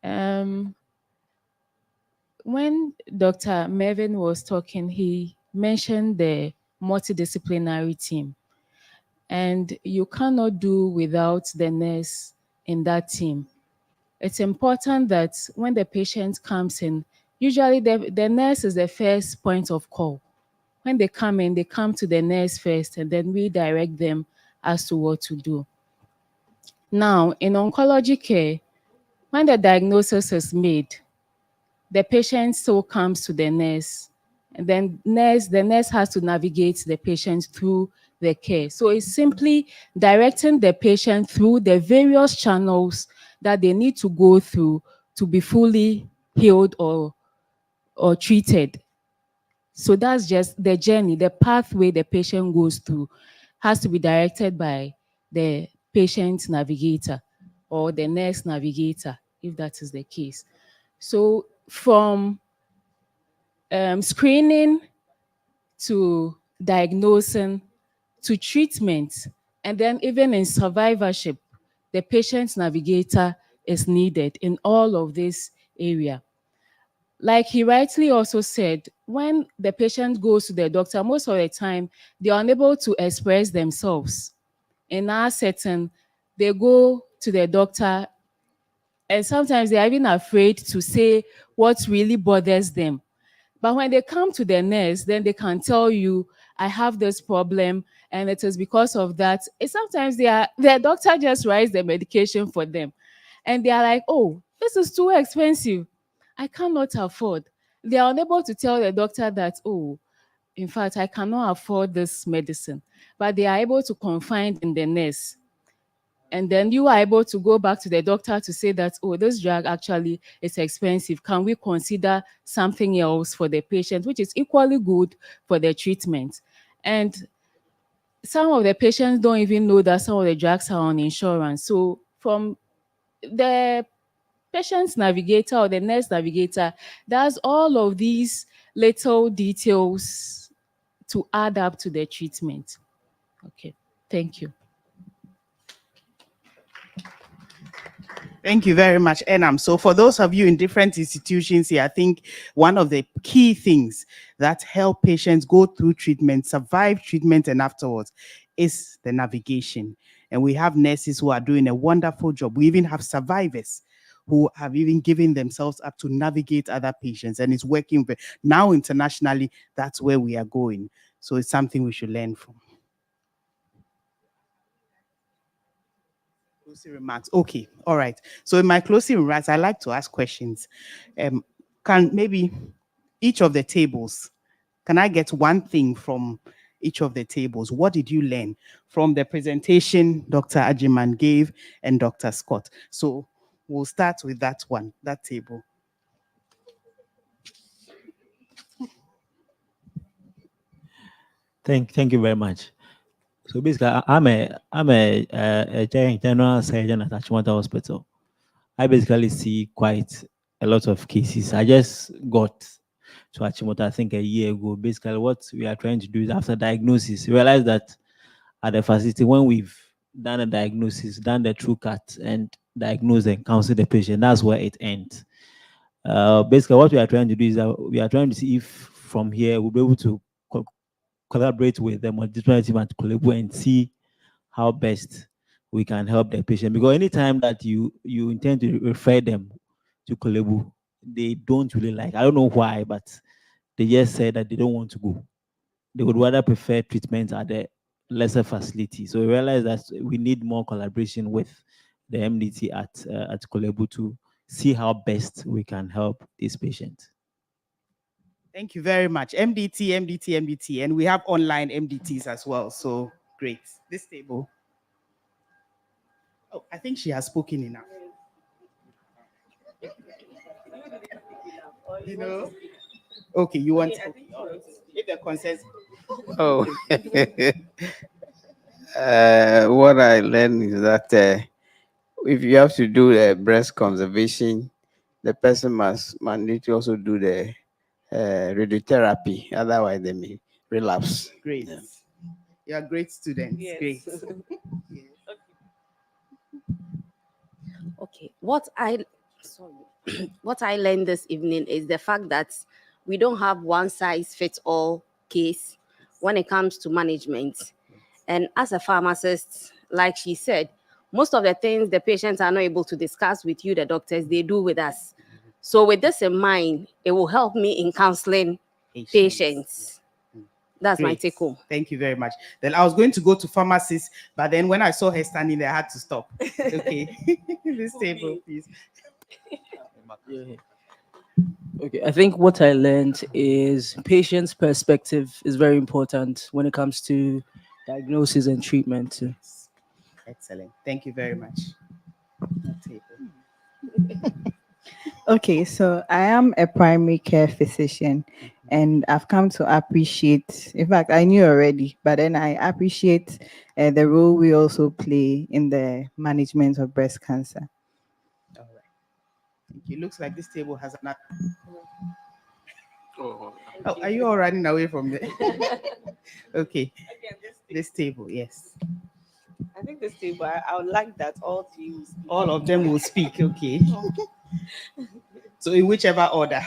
When Dr. Mervyn was talking, he mentioned the multidisciplinary team, and you cannot do without the nurse in that team. It's important that when the patient comes in, usually the nurse is the first point of call. When they come in, they come to the nurse first, and then we direct them as to what to do. Now, in oncology care, when the diagnosis is made, the patient still comes to the nurse, and then the nurse has to navigate the patient through the care. So it's simply directing the patient through the various channels that they need to go through to be fully healed or treated. So that's just the journey, the pathway the patient goes through has to be directed by the patient navigator or the nurse navigator, if that is the case. So from screening to diagnosing to treatment, and then even in survivorship, the patient navigator is needed in all of this area. Like he rightly also said, when the patient goes to the doctor, most of the time, they're unable to express themselves. In our setting, they go to the doctor, and sometimes they're even afraid to say what really bothers them. But when they come to the nurse, then they can tell you, I have this problem, and it is because of that. Sometimes their doctor just writes the medication for them. And they are like, oh, this is too expensive. I cannot afford. They are unable to tell the doctor that, oh, in fact, I cannot afford this medicine. But they are able to confide in the nurse. And then you are able to go back to the doctor to say that, oh, this drug actually is expensive. Can we consider something else for the patient, which is equally good for the treatment? And some of the patients don't even know that some of the drugs are on insurance. So from the patient's navigator or the nurse navigator, does all of these little details to add up to the treatment. Okay, thank you. Thank you very much, Enam. So for those of you in different institutions here, I think one of the key things that help patients go through treatment, survive treatment, and afterwards is the navigation. And we have nurses who are doing a wonderful job. We even have survivors who have even given themselves up to navigate other patients, and it's working. Now internationally, that's where we are going. So it's something we should learn from. Closing remarks. Okay, all right. So in my closing remarks, I like to ask questions. Can maybe each of the tables, can I get one thing from each of the tables? What did you learn from the presentation Dr. Ajiman gave and Dr. Scott? So we'll start with that one, that table. Thank you very much. So basically, I'm a general surgeon at Achimota Hospital. I basically see quite a lot of cases. I just got to Achimota, I think, a year ago. Basically, what we are trying to do is after diagnosis, realize that at the facility, when we've done a diagnosis, done the true cut, and diagnosed and counsel the patient, that's where it ends. Basically, what we are trying to do is that we are trying to see if from here we'll be able to collaborate with them on different team at Kolebu and see how best we can help the patient. Because anytime that you intend to refer them to Kolebu, they don't really like. I don't know why, but they just say that they don't want to go. They would rather prefer treatment at the lesser facility. So we realize that we need more collaboration with the MDT at Kolebu to see how best we can help this patient. Thank you very much. MDT, and we have online MDTs as well. So great. This table. Oh, I think she has spoken enough. You know? Okay, you want if the consensus. Oh, what I learned is that if you have to do the breast conservation, the person must need to also do the radiotherapy. Otherwise, they may relapse. Great. Yeah. You are great students. Yes. Great. Okay, what I learned this evening is the fact that we don't have one size fits all case when it comes to management. And as a pharmacist, like she said, most of the things the patients are not able to discuss with you, the doctors, they do with us. So with this in mind, it will help me in counseling patients. That's my Great. take home. Thank you very much. Then I was going to go to pharmacists, but then when I saw her standing there, I had to stop. Okay. This table, please. Okay, I think what I learned is patient's perspective is very important when it comes to diagnosis and treatment too. Excellent. Thank you very much. Okay, so I am a primary care physician and I've come to appreciate, in fact, I knew already, but then I appreciate the role we also play in the management of breast cancer. All right. Thank you. Looks like this table has an. Oh, are you all running away from there? Okay. This table, yes. I think this table, I would like that all three will speak. All of them will speak, okay. So in whichever order.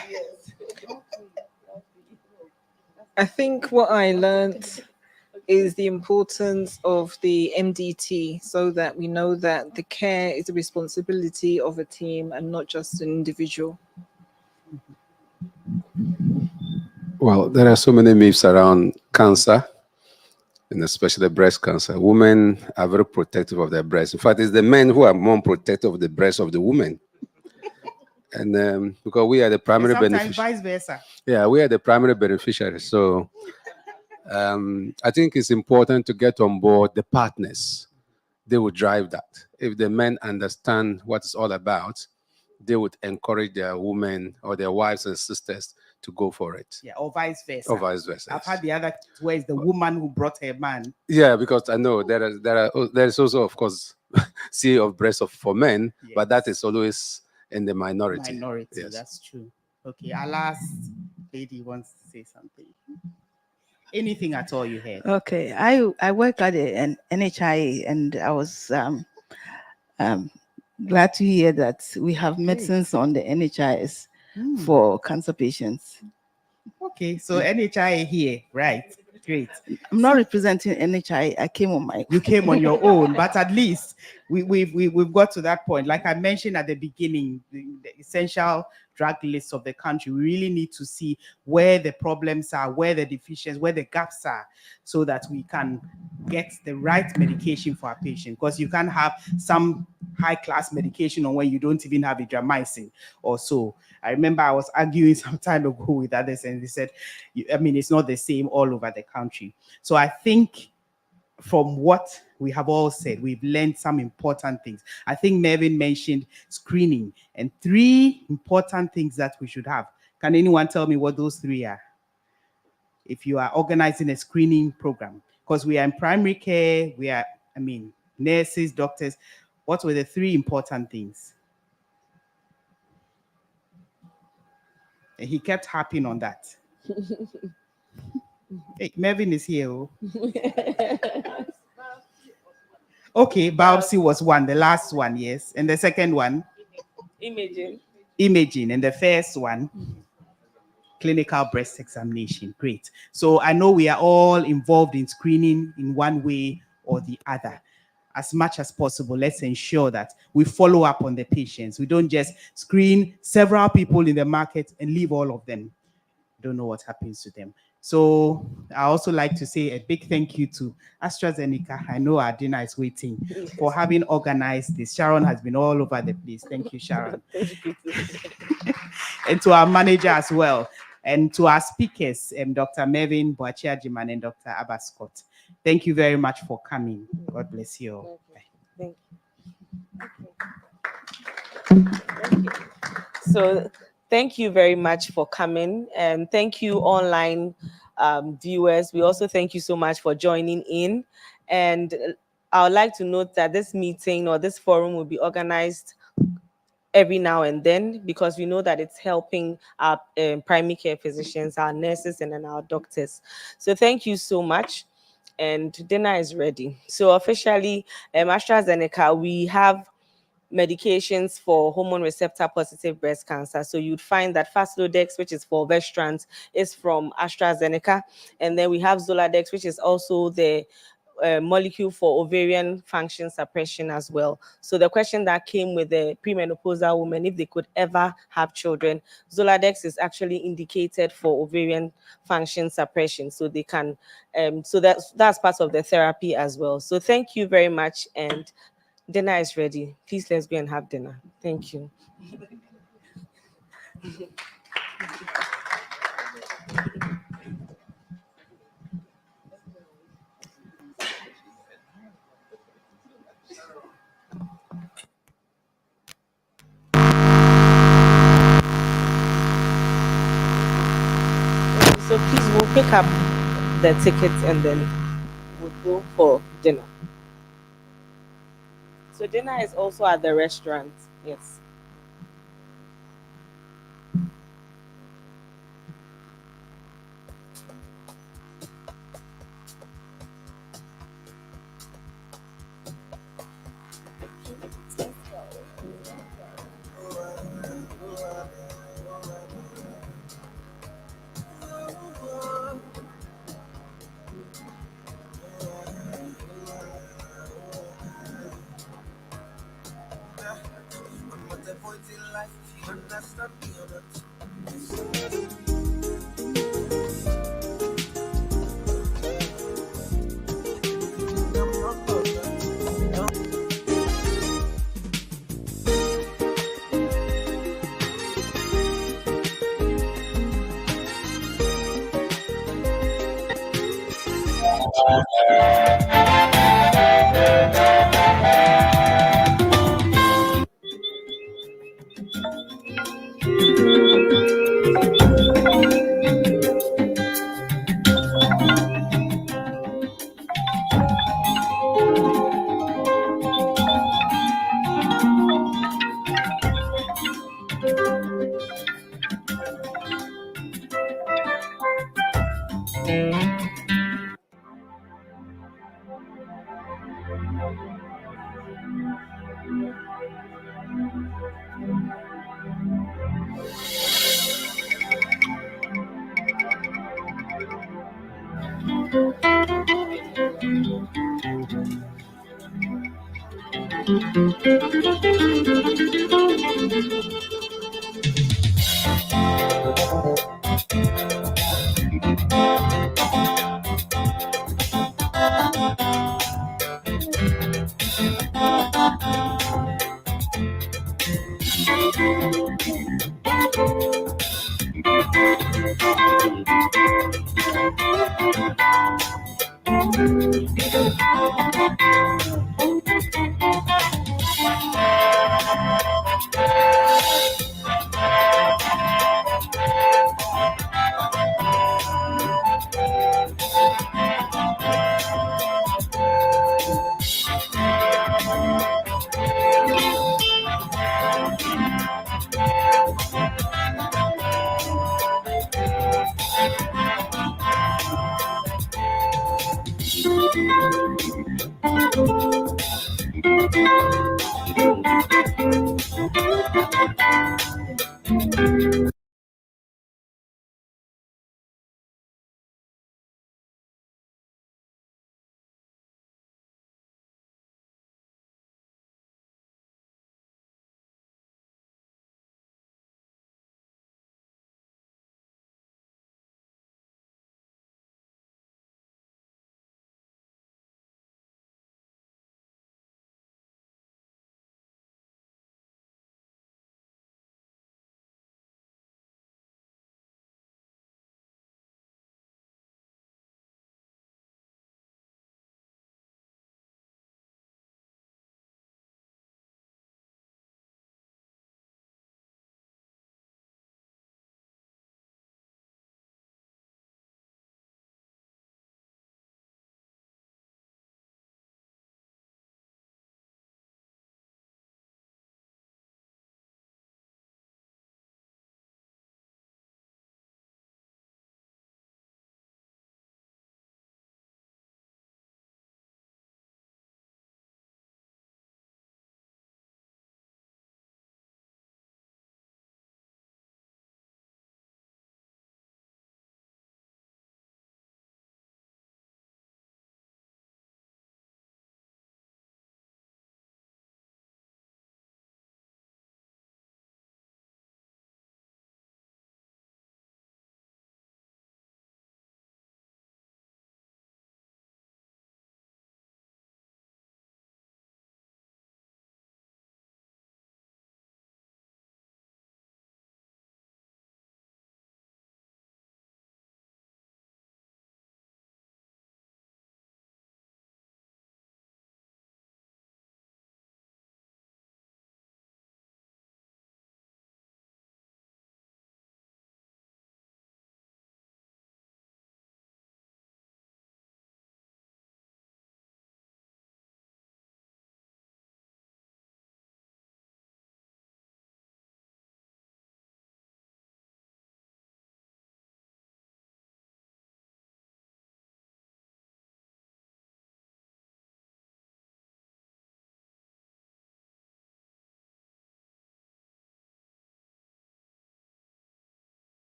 I think what I learned is the importance of the MDT so that we know that the care is a responsibility of a team and not just an individual. Well, there are so many myths around cancer, and especially breast cancer. Women are very protective of their breasts. In fact, it's the men who are more protective of the breasts of the women. And because we are the primary beneficiaries. Vice versa. Yeah, we are the primary beneficiaries. So I think it's important to get on board the partners. They will drive that. If the men understand what it's all about, they would encourage their women or their wives and sisters to go for it. Yeah, or vice versa. Or vice versa. I've had the other where it's the woman who brought her man. Yeah, because I know there is also, of course, CA of breast for men, yes, but that is always in the minority. Yes. That's true. Okay, our last lady wants to say something. Anything at all you heard? Okay, I work at an NHIA, and I was glad to hear that we have medicines on the NHIS for cancer patients. Okay, so NHIA here, right? Great. I'm not representing NHIA. I came on my. You came on your own, but at least we've got to that point. Like I mentioned at the beginning, the essential drug list of the country. We really need to see where the problems are, where the deficiencies, where the gaps are, so that we can get the right medication for our patient. Because you can't have some high-class medication on when you don't even have a Dramycin or so. I remember I was arguing some time ago with others, and they said, I mean, it's not the same all over the country. So I think from what we have all said, we've learned some important things. I think Mervyn mentioned screening and 3 important things that we should have. Can anyone tell me what those 3 are? If you are organizing a screening program, because we are in primary care, we are, I mean, nurses, doctors. What were the 3 important things? And he kept harping on that. Hey, Mervyn is here. Oh. Okay, biopsy was one, the last one, yes. And the second one? Imaging. Imaging. And the first one? Clinical breast examination. Great. So I know we are all involved in screening in one way or the other. As much as possible, let's ensure that we follow up on the patients. We don't just screen several people in the market and leave all of them. Don't know what happens to them. So I also like to say a big thank you to AstraZeneca. I know our dinner is waiting for having organized this. Sharon has been all over the place. Thank you, Sharon. And to our manager as well. And to our speakers, Dr. Mervyn Boachie-Agyeman and Dr. Abba Scott. Thank you very much for coming. God bless you all. Thank you. Okay. So thank you very much for coming, and thank you online viewers. We also thank you so much for joining in, and I would like to note that this meeting or this forum will be organized every now and then, because we know that it's helping our primary care physicians, our nurses, and then our doctors. So thank you so much. And dinner is ready. So officially, AstraZeneca, we have medications for hormone receptor positive breast cancer. So you'd find that Faslodex, which is for Vestrans, is from AstraZeneca. And then we have Zoladex, which is also the molecule for ovarian function suppression as well. So the question that came with the premenopausal women, if they could ever have children, Zoladex is actually indicated for ovarian function suppression. So they can, so that's part of the therapy as well. So thank you very much, and dinner is ready. Please let's go and have dinner. Thank you. So please, we'll pick up the tickets and then we'll go for dinner. So dinner is also at the restaurant. Yes.